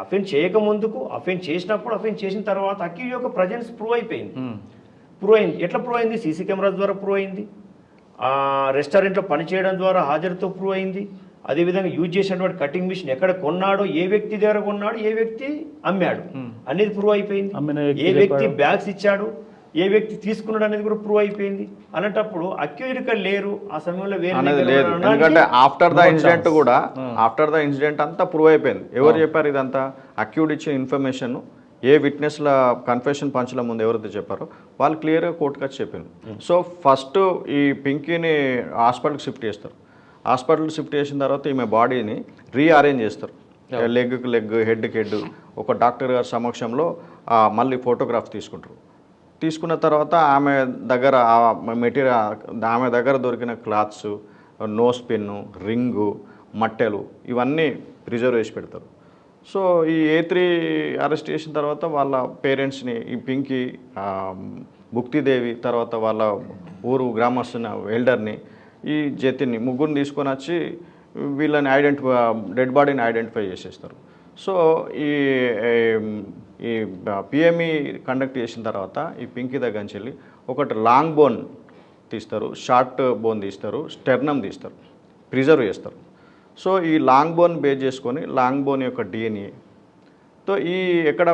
అఫెన్స్ చేయకముందుకు, అఫెన్స్ చేసినప్పుడు, అఫెన్స్ చేసిన తర్వాత అక్యూజ్ యొక్క ప్రజెన్స్ ప్రూవ్ అయిపోయింది. ఎట్లా ప్రూవ్ అయింది? సీసీ కెమెరాస్ ద్వారా ప్రూవ్ అయింది, రెస్టారెంట్లో పనిచేయడం ద్వారా హాజరుతో ప్రూవ్ అయింది. అదేవిధంగా యూజ్ చేసినటువంటి కటింగ్ మిషన్ ఎక్కడ కొన్నాడో, ఏ వ్యక్తి దగ్గర కొన్నాడు, ఏ వ్యక్తి అమ్మాడు అనేది ప్రూవ్ అయిపోయింది. ఏ వ్యక్తి బ్యాగ్స్ ఇచ్చాడు, ఏ వ్యక్తి తీసుకున్నాడు అనేది కూడా ప్రూవ్ అయిపోయింది. అలాంటప్పుడు అక్యూజ్డ్ ఇక్కడ లేరు ఆ సమయంలో లేదు. ఎందుకంటే ఆఫ్టర్ ద ఇన్సిడెంట్ అంతా ప్రూవ్ అయిపోయింది. ఎవరు చెప్పారు ఇదంతా? అక్యూడ్ ఇచ్చిన ఇన్ఫర్మేషన్ ఏ విట్నెస్ల కన్ఫెషన్ పంచ్ల ముందు ఎవరైతే చెప్పారో వాళ్ళు క్లియర్గా కోర్టుకు వచ్చి చెప్పింది. సో ఫస్ట్ ఈ పింకీని హాస్పిటల్కి షిఫ్ట్ చేస్తారు. హాస్పిటల్ షిఫ్ట్ చేసిన తర్వాత ఈమె బాడీని రీఅరేంజ్ చేస్తారు, లెగ్కి లెగ్, హెడ్కి హెడ్. ఒక డాక్టర్ గారి సమక్షంలో మళ్ళీ ఫోటోగ్రాఫ్ తీసుకుంటారు. తీసుకున్న తర్వాత ఆమె దగ్గర ఆమె దగ్గర దొరికిన క్లాత్స్, నోస్ పిన్ను, రింగు, మట్టెలు ఇవన్నీ ప్రిజర్వ్ చేసి పెడతారు. సో ఈ A3 అరెస్ట్ చేసిన తర్వాత వాళ్ళ పేరెంట్స్ని, ఈ పింకీ, భుక్తిదేవి, తర్వాత వాళ్ళ ఊరు గ్రామస్తున్న ఎల్డర్ని, ఈ జతిని, ముగ్గురిని తీసుకొని వచ్చి వీళ్ళని డెడ్ బాడీని ఐడెంటిఫై చేసేస్తారు. సో ఈ PME కండక్ట్ చేసిన తర్వాత ఈ పింకీ దగ్గర నుంచి వెళ్ళి ఒకటి లాంగ్ బోన్ తీస్తారు, షార్ట్ బోన్ తీస్తారు, స్టెర్నమ్ తీస్తారు, ప్రిజర్వ్ చేస్తారు. సో ఈ లాంగ్ బోన్ బేస్ చేసుకొని లాంగ్ బోన్ యొక్క DNA ఈ ఎక్కడ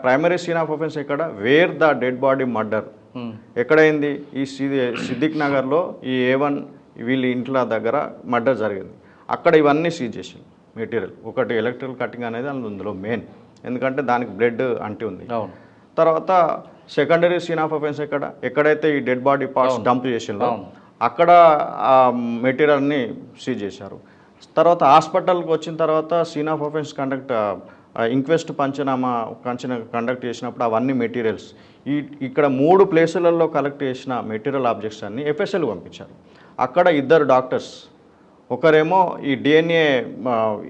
ప్రైమరీ సీన్ ఆఫ్ అఫెన్స్ ఎక్కడ, where the dead body murder ఎక్కడైంది? ఈ సిద్దిక్ నగర్లో ఈ A1 వీళ్ళ ఇంట్లో దగ్గర మర్డర్ జరిగింది. అక్కడ ఇవన్నీ సీజ్ చేసాం మెటీరియల్. ఒకటి ఎలక్ట్రికల్ కటింగ్ అనేది అందులో మెయిన్, ఎందుకంటే దానికి బ్లడ్ అంటి ఉంది. తర్వాత సెకండరీ సీన్ ఆఫ్ అఫెన్స్ ఎక్కడైతే ఈ డెడ్ బాడీ పార్ట్స్ డంప్ చేసిందో అక్కడ ఆ మెటీరియల్ని సీజ్ చేశారు. తర్వాత హాస్పిటల్కి వచ్చిన తర్వాత scene of offence inquest conduct చేసినప్పుడు అవన్నీ మెటీరియల్స్ ఇక్కడ 3 ప్లేసులలో కలెక్ట్ చేసిన మెటీరియల్ ఆబ్జెక్ట్స్ అన్ని FSL పంపించారు. అక్కడ 2 డాక్టర్స్, ఒకరేమో ఈ డిఎన్ఏ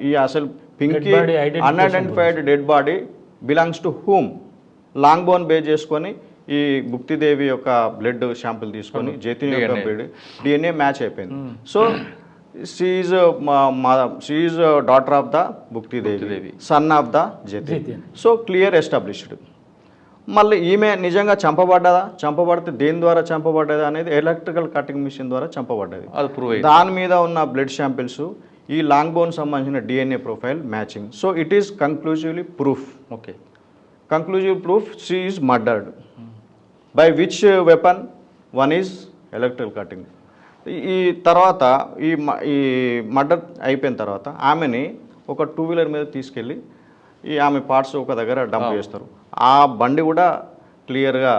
ఈ అసలు Pinky body identification unidentified dead body belongs to whom long bone base చేసుకొని ఈ భుక్తిదేవి యొక్క బ్లడ్ శాంపిల్ తీసుకొని జతిన్ యొక్క బ్లడ్ డిఎన్ఏ మ్యాచ్ అయిపోయింది. So she daughter of the Bhuktidevi, son of the Jatin. So clear established. మళ్ళీ ఈమె నిజంగా చంపబడితే దేని ద్వారా చంపబడ్డది అనేది ఎలక్ట్రికల్ కటింగ్ మిషన్ ద్వారా చంపబడ్డది. అది ప్రూవ్ అయింది. దాని మీద ఉన్న బ్లడ్ శాంపిల్స్ ఈ లాంగ్ బోన్ సంబంధించిన DNA profile matching. So it is conclusively proof. Okay, conclusive proof she is murdered. By which weapon? One is electrical cutting. ఈ తర్వాత ఈ మర్డర్ అయిపోయిన తర్వాత ఆమెని ఒక 2-వీలర్ మీద తీసుకెళ్ళి ఆమె పార్ట్స్ ఒక దగ్గర డంప్ చేస్తారు. ఆ బండి కూడా క్లియర్గా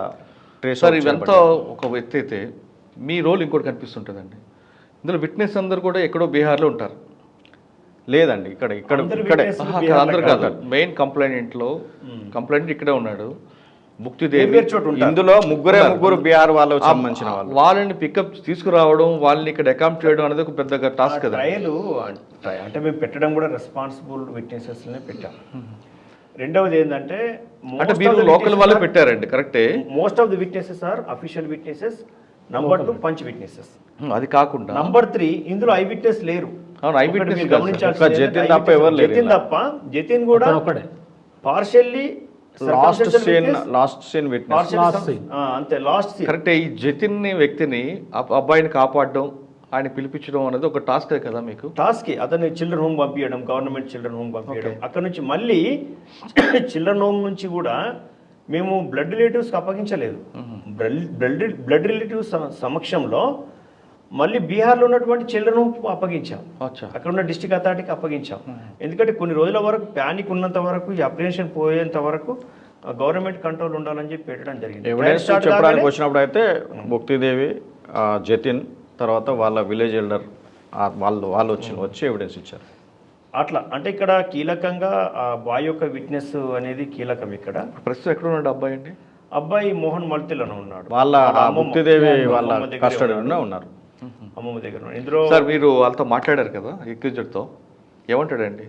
ట్రేస్. సార్ ఇవంతా ఒక వ్యక్తి అయితే మీ రోల్ ఇంకోటి కనిపిస్తుంటుందండి. ఇందులో విట్నెస్ అందరు కూడా ఎక్కడో బీహార్లో ఉంటారు. లేదండి, ఇక్కడే అందరు కాదు, మెయిన్ కంప్లైంట్ ఇక్కడే ఉన్నాడు భుక్తిదేవి. ఇందులో ముగ్గురు బీహార్ వాళ్ళకి సంబంధించిన వాళ్ళు. వాళ్ళని పికప్ తీసుకురావడం, వాళ్ళని ఇక్కడ అకామిడేట్ చేయడం అనేది ఒక పెద్ద టాస్క్ కదా. ట్రయల్ అంటే మేము పెట్టడం కూడా రెస్పాన్సిబుల్ విట్నెసెస్నే పెట్టాం. రెండవది ఏంటంటే అంటే మీరు లోకల్ వాళ్ళు పెట్టారండి, కరెక్టే. Most of the witnesses are official witnesses. Number 2 punch witnesses. అది కాకుండా నంబర్ 3 ఇందులో ఐ విట్నెస్ లేరు. అవును, ఐ విట్నెస్ గమనించాల్సింది జతిన్ తప్ప ఎవరు లేరు. జతిన్ కూడా ఒకడే పార్షియల్లీ లాస్ట్ సీన్ విట్నెస్. అంతే, లాస్ట్ సీన్. కరెక్టే. ఈ జతిన్ వ్యక్తిని అబ్బాయిని కాపాడడం, ఆయన పిలిపించడం అనేది ఒక టాస్క్ కదా మీకు. టాస్క్. అతన్ని చిల్డ్రన్ హోమ్ పంపించడం, గవర్నమెంట్ చిల్డ్రన్ హోమ్ పంపించడం. అక్కడ నుంచి మళ్ళీ చిల్డ్రన్ హోమ్ నుంచి కూడా మేము బ్లడ్ రిలేటివ్స్కి అప్పగించలేదు. బ్లడ్ రిలేటివ్స్ సమక్షంలో మళ్ళీ బీహార్లో ఉన్నటువంటి చిల్డ్రన్ హోమ్ అప్పగించాం. అక్కడ ఉన్న డిస్ట్రిక్ట్ అథారిటీకి అప్పగించాం. ఎందుకంటే కొన్ని రోజుల వరకు ప్యానిక్ ఉన్నంత వరకు, ఈ అప్రిహెన్షన్ పోయేంత వరకు గవర్నమెంట్ కంట్రోల్ ఉండాలని చెప్పి పెట్టడం జరిగింది. ఎవిడెన్స్ చెప్పడానికి వచ్చినప్పుడు అయితే భుక్తిదేవి, జతిన్, తర్వాత వాళ్ళ విలేజ్ ఎల్డర్ వాళ్ళు వచ్చి ఎవిడెన్స్ ఇచ్చారు. అట్లా అంటే ఇక్కడ కీలకంగా ఆ బాయ్ యొక్క విట్నెస్ అనేది కీలకం. ఇక్కడ ప్రస్తుతం ఎక్కడ ఉన్నాడు అబ్బాయి అండి? అబ్బాయి మోహన్ మల్తిలోనే ఉన్నాడు. వాళ్ళ భుక్తిదేవి వాళ్ళ కస్టడీలోనే ఉన్నారు, అమ్మమ్మ దగ్గర. ఇందులో సార్ మీరు వాళ్ళతో మాట్లాడారు కదా ఎక్యూజ్డ్తో, ఏమంటాడండి?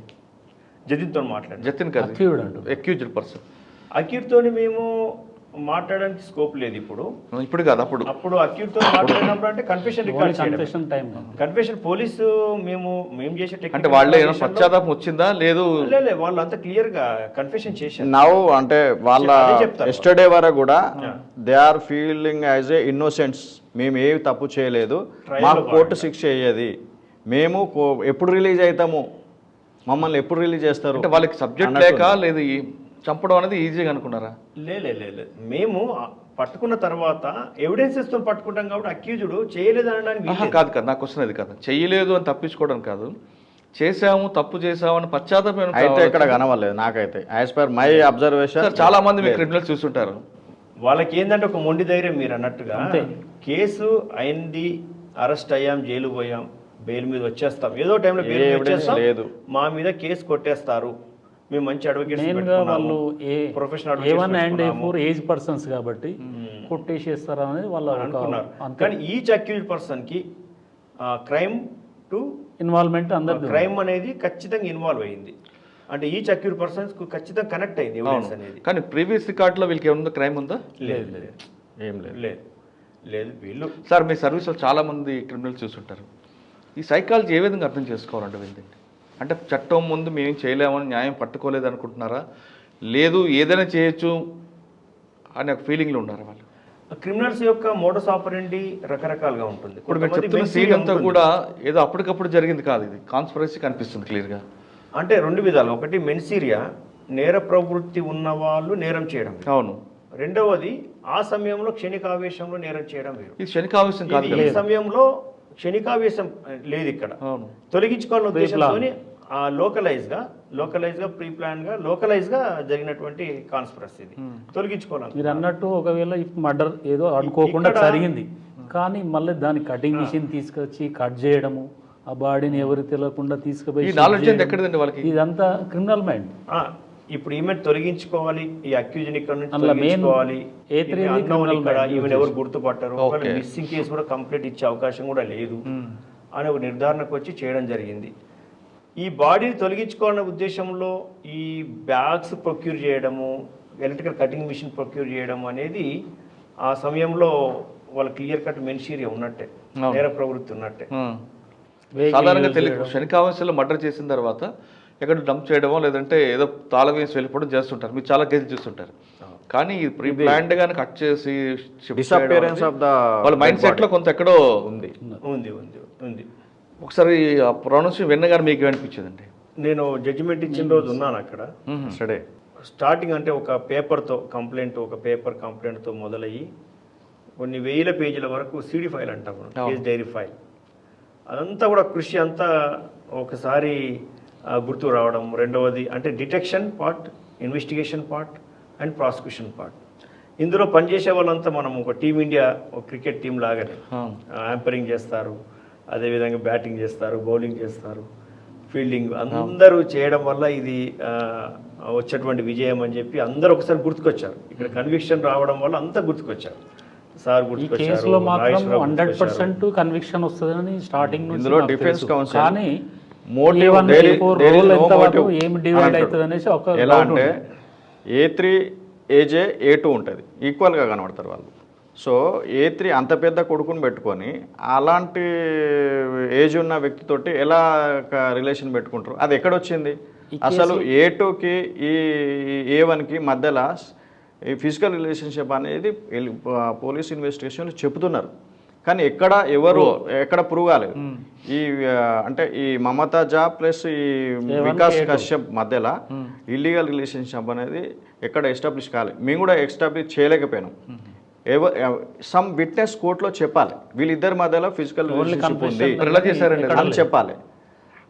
జతిన్తో మాట్లాడారు. జతిన్ కాదు, ఎక్యూజ్డ్ పర్సన్. అక్యూర్తోని మేము మాట్లాడడానికి స్కోప్ లేదు ఇప్పుడు కాదు. అప్పుడు అక్యూర్తో మాట్లాడినప్పుడు అంటే confession record confession time, confession police మేము చేసే అంటే వాళ్ళే ఏమైనా పశ్చాత్తాపం వచ్చిందా లేదు? వాళ్ళు అంత క్లియర్ గా కన్ఫెషన్ చేశారు. నౌ అంటే వాళ్ళ ఎస్టర్డే వరకు కూడా they are feeling as a innocents. మేము ఏవి తప్పు చేయలేదు, మాకు కోర్టు శిక్ష అయ్యేది, మేము ఎప్పుడు రిలీజ్ అవుతాము, మమ్మల్ని ఎప్పుడు రిలీజ్ చేస్తారు అంటే వాళ్ళకి సబ్జెక్ట్ లేక లేదు చంపడం అనేది ఈజీగా అనుకున్నారా? లేదు, మేము పట్టుకున్న తర్వాత ఎవిడెన్సెస్ తో పట్టుకుంటాం కాబట్టి అక్యూజ్డ్ చేయలేదు అనడానికి కాదు. నాకు వస్తుంది అది కాదు, చేయలేదు అని తప్పించుకోవడం కాదు, చేసాము తప్పు చేసాము అని పశ్చాత్తాపం అయితే ఇక్కడ కనవలేదు నాకైతే. యాజ్ పర్ మై అబ్జర్వేషన్ చాలా మంది మీ క్రిమినల్స్ చూస్తుంటారు, వాళ్ళకి ఏంటంటే ఒక మొండి ధైర్యం. మీరు అన్నట్టుగా కేసు అయింది, అరెస్ట్ అయ్యాం, జైలు పోయాం, బెయిల్ మీద వచ్చేస్తాం, ఏదో టైంలో బెయిల్ వచ్చేస్తాం, మా మీద కేసు కొట్టేస్తారు, మేము మంచి మెయిన్గా వాళ్ళు A1 and A4 age persons కాబట్టి కొట్టేసేస్తారా అనేది వాళ్ళు అనుకున్నారు. కానీ ఈచ్ అక్యూజ్డ్ పర్సన్ కి క్రైమ్ టు ఇన్వాల్వ్మెంట్ అందరు క్రైమ్ అనేది ఖచ్చితంగా ఇన్వాల్వ్ అయ్యింది. అంటే ఈచ్ అక్యూజ్డ్ పర్సన్స్ కు ఖచ్చితంగా కనెక్ట్ అయింది ఎవిడెన్స్ అనేది. కానీ ప్రీవియస్ రికార్డులో వీళ్ళకి ఏముందో క్రైమ్ ఉందా? లేదు. వీళ్ళు సార్ మీ సర్వీస్లో చాలా మంది క్రిమినల్స్ చూస్తుంటారు, ఈ సైకాలజీ ఏ విధంగా అర్థం చేసుకోవాలంటే వీళ్ళండి? అంటే చట్టం ముందు మేము చేయలేమని న్యాయం పట్టుకోలేదు అనుకుంటున్నారా, లేదు ఏదైనా చేయొచ్చు అనే ఒక ఫీలింగ్లో ఉన్నారా వాళ్ళు? క్రిమినల్స్ యొక్క మోడస్ ఆపరెండి రకరకాలుగా ఉంటుంది. ఇప్పుడు మీరు చెప్తున్న సీన్ అంతా కూడా ఏదో అప్పటికప్పుడు జరిగింది కాదు, ఇది కాన్స్పిరసీ కనిపిస్తుంది క్లియర్గా. అంటే రెండు విధాలు, ఒకటి మెన్సీరియా నేర ప్రవృత్తి ఉన్న వాళ్ళు నేరం చేయడం, అవును. రెండవది ఆ సమయంలో క్షణికావేశంలో నేరం చేయడం వేరు. ఇది క్షణికావేశం కాదు, ఈ సమయంలో క్షణికావేశం లేదు ఇక్కడ. తొలగించుకోవాలనే ఉద్దేశంతో లోకలైజ్ గా ప్రీ ప్లాన్ గా లోకలైజ్ గా జరిగినటువంటి కాన్స్పిరసీ ఇది. తొలగించుకోవాలి. మీరు అన్నట్టు ఒకవేళ మర్డర్ ఏదో అనుకోకుండా జరిగింది, కానీ మళ్ళీ దాని కటింగ్ మిషన్ తీసుకొచ్చి కట్ చేయడము, ఆ బాడీని ఎవరు తెలియకుండా తీసుకుపోయి ఇదంతా క్రిమినల్ మైండ్. ఇప్పుడు ఈమె తొలగించుకోవాలి, ఈ అక్యూజ్ని ఇక్కడ నుంచి తొలగించుకోవాలి, ఈమెను ఎవరు గుర్తుపట్టారు, మిస్సింగ్ కేసు కూడా కంప్లీట్ ఇచ్చే అవకాశం కూడా లేదు. అనే ఒక నిర్ధారణకు వచ్చి చేయడం జరిగింది. ఈ బాడీని తొలగించుకోవాలనే ఉద్దేశంలో ఈ బ్యాగ్స్ ప్రొక్యూర్ చేయడము, ఎలక్ట్రికల్ కటింగ్ మిషన్ ప్రొక్యూర్ చేయడం అనేది ఆ సమయంలో వాళ్ళ క్లియర్ కట్ మెన్షీరియా ఉన్నట్టే, నేర ప్రవృత్తి ఉన్నట్టే. సాధారణంగా తెలియదు శనికావంశంలో మర్డర్ చేసిన తర్వాత ఎక్కడ డంప్ చేయడమో లేదంటే ఏదో తాళం వేసి వెళ్ళిపోవడం చేస్తుంటారు, మీరు చాలా కేసులు చూస్తుంటారు. కానీ ప్రీ ప్లాన్డ్ గానే కట్ చేసి డిసపియరెన్స్ ఆఫ్ ద వాళ్ళ మైండ్ సెట్ లో కొంత ఎక్కడో ఉంది ఉంది ఉంది ఉంది. ఒకసారి ఆ ప్రొనౌన్సియేషన్ విన్నగానే మీకు ఏమనిపించిందండి? నేను జడ్జిమెంట్ ఇచ్చిన రోజు ఉన్నాను అక్కడ. సరే, స్టార్టింగ్ అంటే ఒక పేపర్తో కంప్లైంట్, ఒక పేపర్ కంప్లైంట్తో మొదలయ్యి కొన్ని వేల పేజీల వరకు సిడి ఫైల్ అంటాం మనం, కేస్ డైరీ ఫైల్, అదంతా కూడా కృషి అంతా ఒకసారి గుర్తు రావడం. రెండవది అంటే detection part, investigation part and prosecution part. ఇందులో పనిచేసే వాళ్ళంతా మనం ఒక టీమిండియా, ఒక క్రికెట్ టీం లాగానే యాంపరింగ్ చేస్తారు, అదేవిధంగా బ్యాటింగ్ చేస్తారు, బౌలింగ్ చేస్తారు, ఫీల్డింగ్ అందరూ చేయడం వల్ల ఇది వచ్చేటువంటి విజయం అని చెప్పి అందరూ ఒకసారి గుర్తుకొచ్చారు. ఇక్కడ కన్విక్షన్ రావడం వల్ల అంతా గుర్తుకొచ్చారు. సార్ గుర్తుకొచ్చారు, కేసులో మాత్రం 100% కన్విక్షన్ వస్తుందని స్టార్టింగ్ నుంచి ఇందులో డిఫెన్స్ కౌన్సిల్ కానీ మోటివ్ ఏం డివైడ్ అవుతుంది అనేసి ఒక ఎలా అంటే A3 AJ A2 ఉంటుంది, ఈక్వల్గా కనబడతారు వాళ్ళు. సో A3 అంత పెద్ద కొడుకుని పెట్టుకొని అలాంటి ఏజ్ ఉన్న వ్యక్తితోటి ఎలా రిలేషన్ పెట్టుకుంటారు? అది ఎక్కడొచ్చింది అసలు? A2కి ఈ A1కి మధ్యలో ఈ ఫిజికల్ రిలేషన్షిప్ అనేది పోలీస్ ఇన్వెస్టిగేషన్లు చెబుతున్నారు, కానీ ఎక్కడ ప్రూవ్ కాలేదు. ఈ అంటే ఈ మమతా జా ప్లస్ ఈ వికాస్ కశ్యప్ మధ్యలో ఇల్లీగల్ రిలేషన్షిప్ అనేది ఎక్కడ ఎస్టాబ్లిష్ కాలేదు. మేము కూడా ఎస్టాబ్లిష్ చేయలేకపోయినాం. సమ్ విట్నెస్ కోర్టులో చెప్పాలి వీళ్ళిద్దరి మధ్యలో ఫిజికల్ రిలేషన్షిప్ ఉంది అని చెప్పాలి.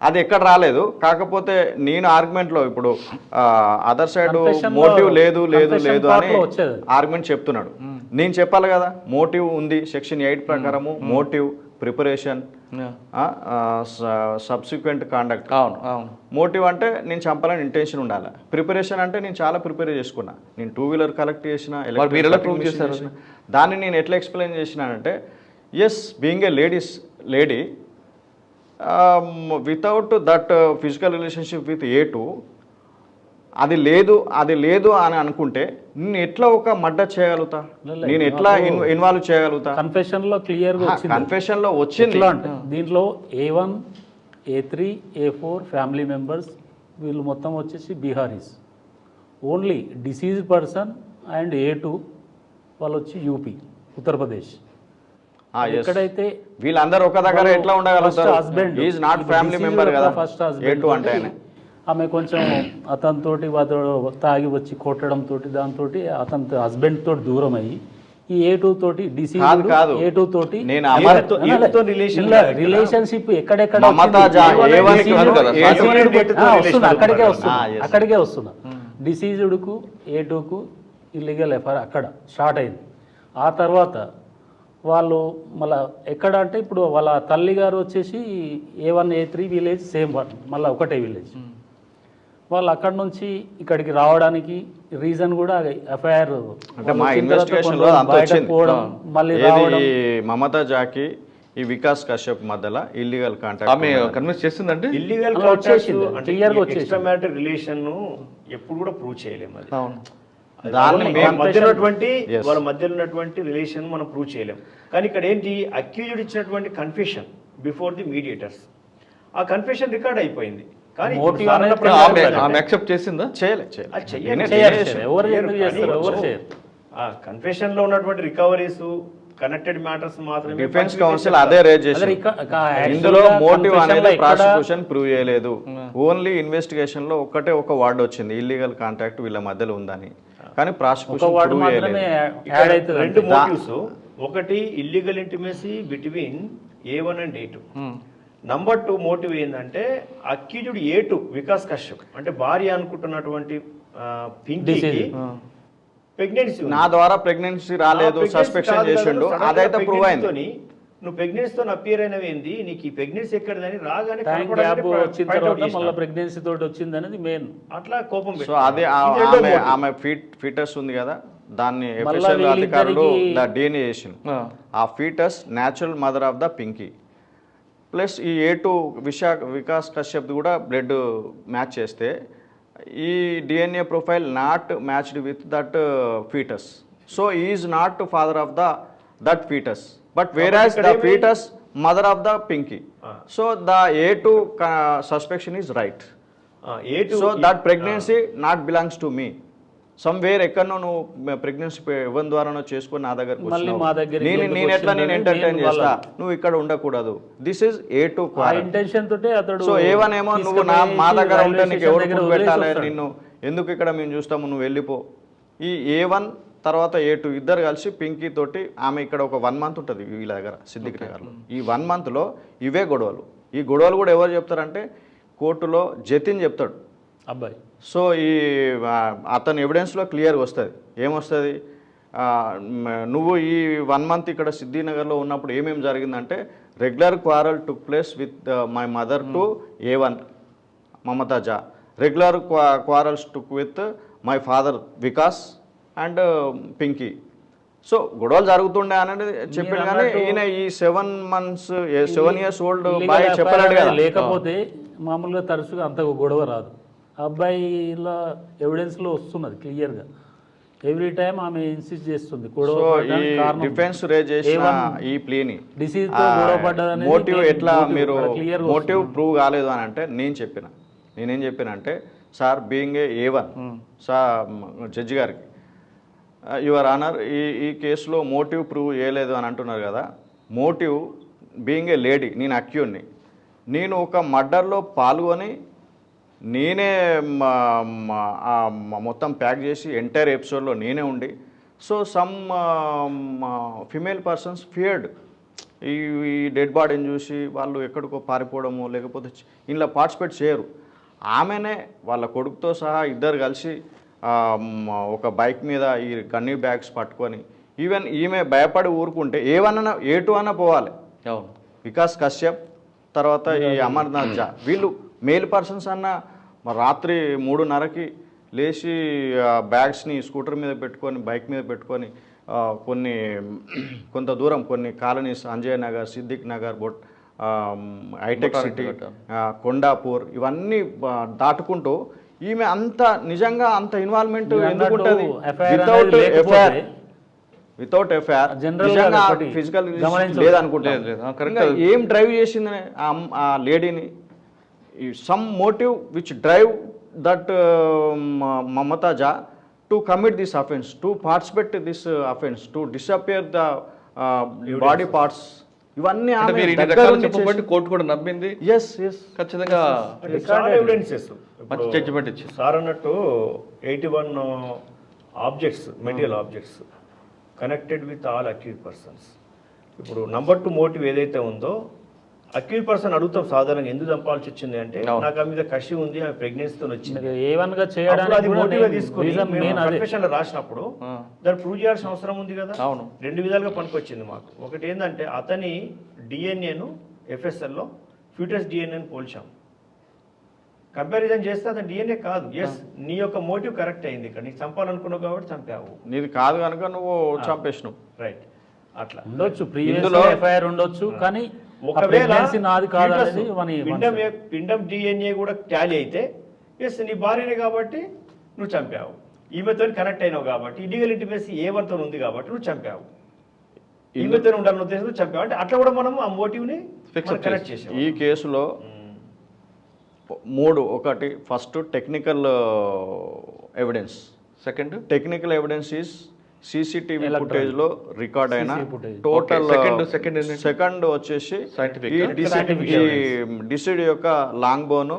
అది ఎక్కడ రాలేదు. కాకపోతే నేను ఆర్గ్యుమెంట్లో ఇప్పుడు అదర్ సైడ్ మోటివ్ లేదు లేదు లేదు అని ఆర్గ్యుమెంట్ చెప్తున్నాడు. నేను చెప్పాలి కదా మోటివ్ ఉంది, సెక్షన్ 8 ప్రకారము motive, preparation, subsequent conduct. Motive అంటే నేను చంపాలని ఇంటెన్షన్ ఉండాలి. ప్రిపరేషన్ అంటే నేను చాలా ప్రిపేర్ చేసుకున్నా, నేను 2 వీలర్ కలెక్ట్ చేసిన, దాన్ని నేను ఎట్లా ఎక్స్ప్లెయిన్ చేసినానంటే as being a lady without that physical relationship with A2 అది లేదు అని అనుకుంటే నేను ఎట్లా ఒక మర్డర్ చేయగలుగుతా, నేను ఎట్లా ఇన్వాల్వ్ చేయగలుగుతా? కన్ఫెషన్లో క్లియర్గా వచ్చింది. కన్ఫెషన్లో వచ్చింది అంటే దీంట్లో A1 A3 A4 family members వీళ్ళు మొత్తం వచ్చేసి Biharis. Only deceased person and A2 వాళ్ళు వచ్చి యూపీ, ఉత్తరప్రదేశ్. ఎక్కడైతే వీళ్ళందరూ ఒక దగ్గర ఎట్లా ఉండగలుగుతారు? ఈజ్ నాట్ ఫ్యామిలీ మెంబర్ కదా ఫస్ట్ A2 అంటే. ఆమె కొంచెం అతనితోటి తాగి వచ్చి కొట్టడం తోటి దాంతో అతని హస్బెండ్ తోటి దూరం అయ్యి ఈ A2 తోటి డిసీజ్ A2 తోటి రిలేషన్షిప్ ఎక్కడెక్కడ అక్కడికే వస్తున్నా. డిసీజ్డ్కు A2కు ఇల్లీగల్ ఎఫ్ఐఆర్ అక్కడ స్టార్ట్ అయింది. ఆ తర్వాత వాళ్ళు మళ్ళీ ఎక్కడ అంటే ఇప్పుడు వాళ్ళ తల్లి గారు వచ్చేసి A1 A3 విలేజ్ సేమ్ మళ్ళీ ఒకటే విలేజ్. వాళ్ళు అక్కడ నుంచి ఇక్కడికి రావడానికి రీజన్ కూడా ఎఫ్ఐఆర్ అంటే మా ఇన్వెస్టిగేషన్లో అంత వచ్చింది. మళ్ళీ మమతా జాకి ఈ వికాస్ కశ్యప్ మధ్యలో ఇల్లీగల్ కాంటాక్ట్ కన్విన్స్ చేసిందంటే illegal contact extra marital relation ఎప్పుడు కూడా ప్రూవ్ చేయలేము. అది వాళ్ళ మధ్యలో ఉన్నటువంటి రిలేషన్ మనం ప్రూవ్ చేయలేము. కానీ ఇక్కడ ఏంటి, అక్యూజ్డ్ ఇచ్చినటువంటి కన్ఫెషన్ బిఫోర్ ది మీడియేటర్స్, ఆ కన్ఫెషన్ రికార్డ్ అయిపోయింది. కానీ కన్ఫెషన్ లో ఉన్నటువంటి రికవరీస్, కనెక్టెడ్ మ్యాటర్స్ మాత్రమే డిఫెన్స్ కౌన్సిల్ అదే రేజ్ చేసింది. ఇందులో మోటివ్ అనేది ప్రాసిక్యూషన్ ప్రూవ్ చేయలేదు. ఓన్లీ ఇన్వెస్టిగేషన్ లో ఒక వర్డ్ వచ్చింది ఇల్లీగల్ కాంటాక్ట్ వీళ్ళ మధ్యలో ఉందని, కానీ ప్రాసిక్యూషన్ ప్రూవ్ చేయలేదు. 2 మోటివ్స్, ఒకటి illegal intimacy between A1 and A2. Number 2 motive ఏంటంటే అక్యూజ్డ్ A2 వికాస్ కశ్యప్ అంటే భార్య అనుకుంటున్నటువంటి పింకీకి ప్రెగ్నెన్సీ, నా ద్వారా ప్రెగ్నెన్సీ రాలేదు సస్పెక్షన్ చేసిండు, అదైతే ప్రూవ్ అయింది. నువ్వు ప్రెగ్నెన్సీతో అపియర్ అయినవి ఏంది, నీకు ఈ ప్రెగ్నెన్సీ ఎక్కడదని రాగానే వచ్చిన తర్వాత మళ్ళీ ప్రెగ్నెన్సీ తోటి వచ్చింది అనేది మెయిన్. అట్లా కోపం. సో అదే ఆమె ఫీటస్ ఉంది కదా, దాన్ని ఎఫ్ఎస్ఎల్ అధికారులు DNA చేసిండు. ఆ foetus natural mother of the Pinky. Plus ఈ A2 వికాస్ కశ్యప్ కూడా బ్లడ్ మ్యాచ్ చేస్తే ఈ DNA profile not matched with that foetus. So is not father of that foetus, but whereas the foetus mother of the Pinky. So the A2 suspicion is right. So that pregnancy not belongs to me. Somewhere ఎక్కడనో నువ్వు pregnancy ఎవరి ద్వారానో చేసుకొని నా దగ్గరకు నేను ఎట్లా నేను ఎంటర్టైన్ చేస్తా, నువ్వు ఇక్కడ ఉండకూడదు. దిస్ ఇస్ A2 ఇంటెన్షన్ తోటే అతడు. సో A1 ఏమో నువ్వు మా దగ్గర ఉంటే నీకు ఎవరు పెట్టాలి, నిన్ను ఎందుకు ఇక్కడ మేము చూస్తాము, నువ్వు వెళ్ళిపో. ఈ A1 తర్వాత A2 ఇద్దరు కలిసి పింకీ తోటి ఆమె ఇక్కడ ఒక 1 month ఉంటుంది వీళ్ళ దగ్గర సిద్దిక్ నగర్లో. ఈ 1 monthలో ఇవే గొడవలు. ఈ గొడవలు కూడా ఎవరు చెప్తారంటే కోర్టులో జతిన్ చెప్తాడు అబ్బాయి. సో ఈ అతని ఎవిడెన్స్లో క్లియర్గా వస్తుంది. ఏమొస్తుంది, నువ్వు ఈ 1 month ఇక్కడ సిద్ధినగర్లో ఉన్నప్పుడు ఏమేమి జరిగిందంటే regular quarrel took place with my mother to A1 Mamata Jha, regular quarrels took with my father Vikas and Pinky. So గొడవలు జరుగుతుండే అనేది చెప్పాడు, కానీ ఈయన ఈ 7 years old బాయ్ చెప్పలేడు కదా. లేకపోతే మామూలుగా తరచుగా అంత గొడవ రాదు. అబ్బాయిల ఎవిడెన్స్లో వస్తున్నది క్లియర్గా. ఎవ్రీ టైం ఆమె ఇన్సిస్ట్ చేస్తుంది డిఫెన్స్ రేజ్ చేసిన ఈ ప్లీని మోటివ్ ఎట్లా మీరు మోటివ్ ప్రూవ్ కాలేదు అని అంటే నేనేం చెప్పినంటే sir being A1 sir judge గారికి, యువర్ ఆనర్ ఈ కేసులో మోటివ్ ప్రూవ్ చేయలేదు అని అంటున్నారు కదా. మోటివ్ బీయింగ్ ఏ లేడీ, నేను అక్యూడ్ని, నేను ఒక మర్డర్లో పాల్గొని నేనే మొత్తం ప్యాక్ చేసి ఎంటైర్ ఎపిసోడ్లో నేనే ఉండి, so some female persons feared ఈ డెడ్ బాడీని చూసి వాళ్ళు ఎక్కడికో పారిపోవడము లేకపోతే ఇంట్లో పార్టిసిపేట్ చేయరు. ఆమెనే వాళ్ళ కొడుకుతో సహా ఇద్దరు కలిసి ఒక బైక్ మీద ఈ గన్నీ బ్యాగ్స్ పట్టుకొని, ఈవెన్ ఈమె భయపడి ఊరుకుంటే A2 అన్న పోవాలి. వికాస్ కశ్యప్ తర్వాత ఈ అమర్నాథ్ జా, వీళ్ళు మేల్ పర్సన్స్ అన్న రాత్రి 3:30కి లేచి బ్యాగ్స్ని స్కూటర్ మీద పెట్టుకొని బైక్ మీద పెట్టుకొని కొంత దూరం కొన్ని కాలనీస్ అంజయ్ నగర్, సిద్దిక్ నగర్, హైటెక్ సిటీ, కొండాపూర్ ఇవన్నీ దాటుకుంటూ ఈమె అంత నిజంగా అంత ఇన్వాల్వ్మెంట్ ఎందుకుంటుంది? వితౌట్ ఎఫ్ఐఆర్ ఫిజికల్ లేదనుకుంటా. ఏం డ్రైవ్ చేసింది ఆ లేడీని? Some motive which drive that Mamata Jha to commit this offence, to participate this offence, to disappear the body parts. ఇవన్నీ కోర్టు కూడా నమ్మింది. ఖచ్చితంగా జడ్జిమెంట్ ఇచ్చింది. సార్ అన్నట్టు 81 objects, material objects connected with all accused persons. ఇప్పుడు నంబర్ 2 మోటివ్ ఏదైతే ఉందో, accuse person అడుగుతాం సాధారణంగా ఎందుకు చంపాల్సి వచ్చింది అంటే నాకు ఆ మీద కషి ఉంది, ఆమె ప్రెగ్నెన్సీతో వచ్చింది. రాసినప్పుడు దాన్ని ప్రూవ్ చేయాల్సిన అవసరం ఉంది కదా. 2 విధాలుగా పనికొచ్చింది మాకు. ఒకటి ఏంటంటే అతని డిఎన్ఏను FSLలో ఫ్యూటస్ డిఎన్ఏను పోల్చాం. కంపారిజన్ చేస్తే అతని డిఎన్ఏ కాదు. ఎస్, నీ యొక్క మోటివ్ కరెక్ట్ అయింది, ఇక్కడ నీకు చంపాలనుకున్నావు కాబట్టి చంపావు, నీది కాదు కనుక నువ్వు చంపేసినావు. రైట్, అట్లా ఉండొచ్చు, ఎఫ్ఐఆర్ ఉండొచ్చు, కానీ ఒకవేళ పిండం డిఎన్ఏ కూడా టాలీ అయితే ఎస్ నీ భార్యనే కాబట్టి నువ్వు చంపావు, ఈమెతో కనెక్ట్ అయినావు కాబట్టి ఇల్లీగల్ ఇంటిమేసీ A1తో ఉంది కాబట్టి నువ్వు చంపావు, ఈమెతో ఉండాలని ఉద్దేశంతో చంపావు. అంటే అట్లా కూడా మనం ఆ మోటివ్ని కనెక్ట్ చేసాం. ఈ కేసులో 3, ఒకటి first technical evidence, second technical evidence is CCTV ఫుటేజ్లో రికార్డ్ అయిన టోటల్, సెకండ్ వచ్చేసి డిసిడ్ యొక్క long bone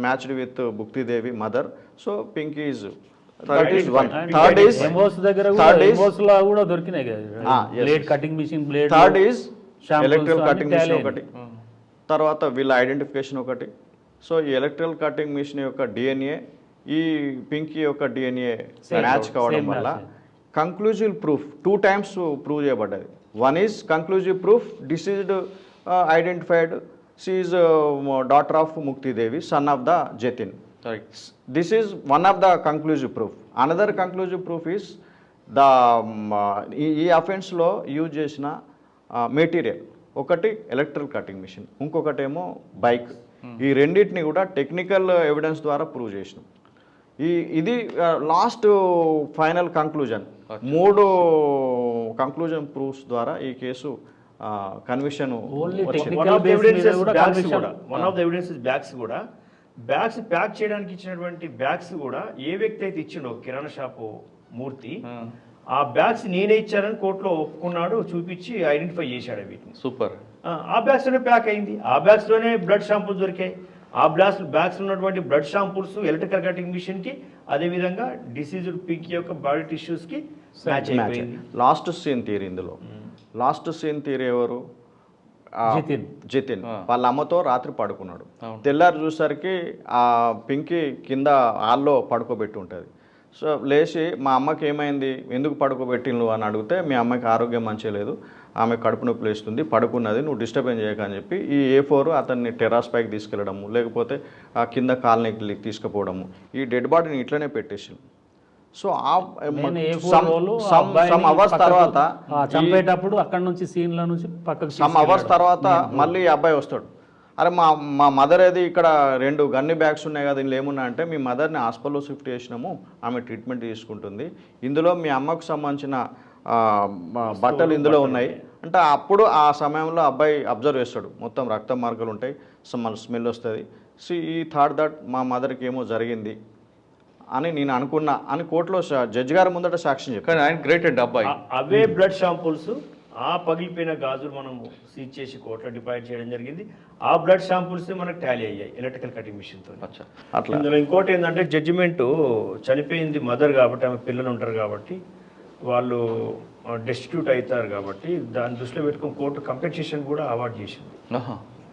matched with Bhuktidevi mother. So Pinky is third is one. Third is electrical cutting machine ఒకటి, తర్వాత వీళ్ళ ఐడెంటిఫికేషన్ ఒకటి. సో ఈ ఎలక్ట్రికల్ కటింగ్ మిషన్ యొక్క DNA ఈ పింకీ యొక్క DNA మ్యాచ్ కావడం వల్ల కంక్లూజివ్ ప్రూఫ్ 2 times ప్రూవ్ చేయబడ్డది. One is conclusive proof, deceased identified, she is daughter of Muktidevi, son of the Jatin. This is one of the conclusive proof. Another conclusive proof is the ఈ అఫెన్స్లో use చేసిన material. ఒకటి electrical cutting machine, ఇంకొకటేమో bike. ఈ రెండింటిని కూడా technical evidence ద్వారా prove చేసినాం. ఇది last final conclusion. 3 conclusion proofs ద్వారా ఈ case conviction. One of the evidences bags కూడా బ్యాగ్స్ ప్యాక్ చేయడానికి ఇచ్చినటువంటి బ్యాగ్స్ కూడా ఏ వ్యక్తి అయితే ఇచ్చిండో కిరాణా షాపు మూర్తి, ఆ బ్యాగ్స్ నేనే ఇచ్చానని కోర్టులో ఒప్పుకున్నాడు, చూపించి ఐడెంటిఫై చేశాడు వీటిని. సూపర్. ఆ బ్యాగ్స్ లోనే ప్యాక్ అయింది, ఆ బ్యాగ్స్ లోనే బ్లడ్ షాంపూల్స్ దొరికాయి. ఆ బ్యాగ్స్ ఉన్నటువంటి బ్లడ్ షాంపూల్స్ ఎలక్ట్రికల్ కటింగ్ మిషన్ కి, అదే విధంగా డిసీజ్డ్ పింకీ యొక్క బాడీ టిష్యూస్ కి మ్యాచ్ అయిపోయింది. లాస్ట్ సీన్ థియరీ ఇందులో, లాస్ట్ సీన్ థియరీ ఎవరు? జితిన్ వాళ్ళ అమ్మతో రాత్రి పడుకున్నాడు. తెల్లారి చూసరికి ఆ పింకీ కింద హాల్లో పడుకోబెట్టి ఉంటుంది. సో లేచి మా అమ్మకి ఏమైంది, ఎందుకు పడుకోబెట్టిండు అని అడిగితే, మీ అమ్మకి ఆరోగ్యం మంచిగా లేదు, ఆమె కడుపు నొప్పి లేస్తుంది, పడుకున్నది, నువ్వు డిస్టర్బెన్స్ చేయకని చెప్పి ఈ A4 అతన్ని టెర్రాస్ పైకి తీసుకెళ్ళడము, లేకపోతే ఆ కింద కాలనీకి తీసుకుపోవడము, ఈ డెడ్ బాడీని ఇట్లనే పెట్టేసి. సో సమ్ అవర్స్ తర్వాత చంపేటప్పుడు అక్కడ నుంచి సీన్ల నుంచి పక్కకు సమ్ అవర్స్ తర్వాత మళ్ళీ ఈ అబ్బాయి వస్తాడు. అరే మా మదర్ ఏది, ఇక్కడ 2 గన్ని బ్యాగ్స్ ఉన్నాయి కదా, ఇందులో ఏమున్నా అంటే, మీ మదర్ని హాస్పిటల్లో షిఫ్ట్ చేసినాము, ఆమె ట్రీట్మెంట్ తీసుకుంటుంది, ఇందులో మీ అమ్మకు సంబంధించిన బట్టలు ఇందులో ఉన్నాయి అంటే, అప్పుడు ఆ సమయంలో అబ్బాయి అబ్జర్వ్ చేస్తాడు, మొత్తం రక్త మార్గాలు ఉంటాయి, స్మెల్ వస్తుంది. సో ఈ థాట్ దట్ మా మదర్కి ఏమో జరిగింది అని నేను అనుకున్నా అని కోర్టులో జడ్జి గారి ముందట సాక్ష్యం చెప్పాను. ఆయన గ్రేట్ అండి అబ్బాయి. అవే బ్లడ్ షాంపుల్స్, ఆ పగిలిపోయిన గాజులు మనం సీజ్ చేసి కోర్టులో డిపాజిట్ చేయడం జరిగింది. ఆ బ్లడ్ షాంపుల్స్ మనకు టాలీ అయ్యాయి ఎలక్ట్రికల్ కటింగ్ మిషన్తో. అట్లా ఇందులో ఇంకోటి ఏంటంటే, జడ్జిమెంట్ చనిపోయింది మదర్ కాబట్టి, ఆమె పిల్లలు ఉంటారు కాబట్టి, వాళ్ళు డెస్టిట్యూట్ అవుతారు కాబట్టి, దాన్ని దృష్టిలో పెట్టుకుని కోర్టు కంపెన్సేషన్ కూడా అవార్డు చేసింది.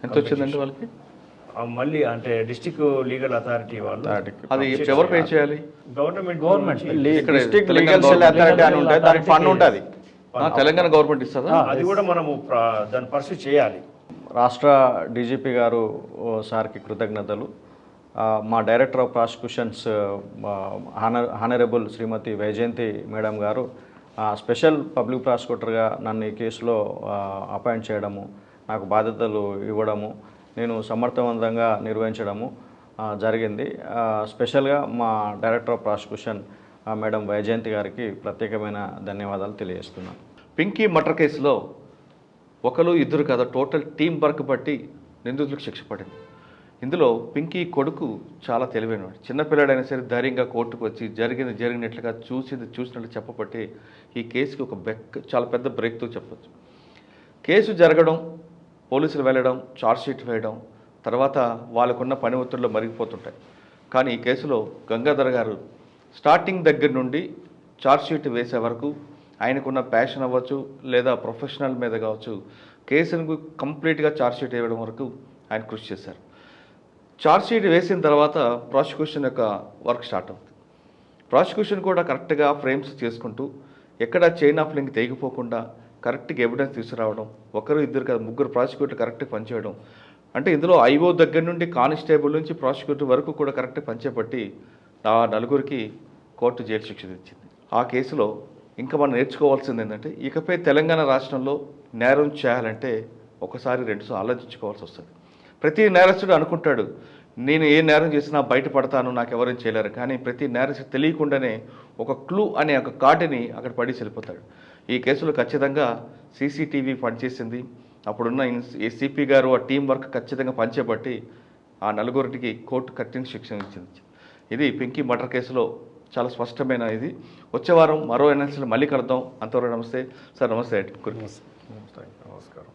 ఎంత వచ్చిందండి వాళ్ళకి? మళ్ళీ అంటే డిస్ట్రిక్ట్ లీగల్ అథారిటీ వాళ్ళు. అది ఎవరు పే చేయాలి? Government district legal cell authority అని ఉంటుంది, దానికి ఫండ్ ఉంటుంది. తెలంగాణ గవర్నమెంట్ ఇస్తుందా? అది కూడా మనము దాన్ని పర్సూ చేయాలి. రాష్ట్ర డీజీపీ గారు సార్కి కృతజ్ఞతలు. మా director of prosecutions honourable Shrimati Vyjayanthi madam గారు స్పెషల్ పబ్లిక్ ప్రాసిక్యూటర్గా నన్ను ఈ కేసులో అపాయింట్ చేయడము, నాకు బాధ్యతలు ఇవ్వడము, నేను సమర్థవంతంగా నిర్వహించడము జరిగింది. స్పెషల్గా మా director of prosecution madam Vyjayanthi గారికి ప్రత్యేకమైన ధన్యవాదాలు తెలియజేస్తున్నాను. పింకీ మర్డర్ కేసులో 1-2 కాదు, టోటల్ టీం వర్క్ బట్టి నిందితులకు శిక్ష పడింది. ఇందులో పింకీ కొడుకు చాలా తెలివైనవాడు. చిన్నపిల్లాడైనా సరే ధైర్యంగా కోర్టుకు వచ్చి జరిగినట్లుగా చూసినట్లు చెప్పబట్టి ఈ కేసుకి చాలా పెద్ద బ్రేక్తో చెప్పచ్చు. కేసు జరగడం, పోలీసులు వెళ్ళడం, ఛార్జ్షీట్ వేయడం, తర్వాత వాళ్ళకున్న పని ఒత్తిడిలో మరిగిపోతుంటాయి. కానీ ఈ కేసులో గంగాధర్ గారు స్టార్టింగ్ దగ్గర నుండి ఛార్జ్షీట్ వేసే వరకు ఆయనకున్న ప్యాషన్ అవ్వచ్చు, లేదా ప్రొఫెషనల్ మీద కావచ్చు, కేసును కంప్లీట్గా ఛార్జ్షీట్ వేయడం వరకు ఆయన కృషి చేశారు. ఛార్జ్షీట్ వేసిన తర్వాత ప్రాసిక్యూషన్ యొక్క వర్క్ స్టార్ట్ అవుతుంది. ప్రాసిక్యూషన్ కూడా కరెక్ట్గా ఫ్రేమ్స్ చేసుకుంటూ ఎక్కడ చైన్ ఆఫ్ లింక్ తెగిపోకుండా కరెక్ట్గా ఎవిడెన్స్ తీసుకురావడం, 1-2 కాదు 3 ప్రాసిక్యూటర్ కరెక్ట్గా పనిచేయడం. అంటే ఇందులో ఐఓ దగ్గర నుండి కానిస్టేబుల్ నుంచి ప్రాసిక్యూటర్ వరకు కూడా కరెక్ట్గా పనిచేపట్టి ఆ 4 కోర్టు జైలు శిక్ష ఇచ్చింది. ఆ కేసులో ఇంకా మనం నేర్చుకోవాల్సింది ఏంటంటే, ఇకపై తెలంగాణ రాష్ట్రంలో నేరం చేయాలంటే 1-2 సార్లు ఆలోచించుకోవాల్సి వస్తుంది. ప్రతి నేరస్తుడు అనుకుంటాడు, నేను ఏ నేరం చేసినా బయటపడతాను, నాకు ఎవరేం చేయలేరు. కానీ ప్రతి నేరస్తుడు తెలియకుండానే ఒక క్లూ అనే ఒక కార్డుని అక్కడ పడి వెళ్ళిపోతాడు. ఈ కేసులో ఖచ్చితంగా సీసీటీవీ పనిచేసింది. అప్పుడున్న సిపి గారు ఆ టీం వర్క్ ఖచ్చితంగా పనిచేపట్టి ఆ 4 కోర్టు కఠిన శిక్షణ ఇచ్చింది. ఇది పింకీ మర్డర్ కేసులో చాలా స్పష్టమైన ఇది. వచ్చే వారం మరో ఎన్ఎల్సీలో మళ్ళీ కలుద్దాం. అంతవరకు నమస్తే సార్. నమస్తే. నమస్కారం.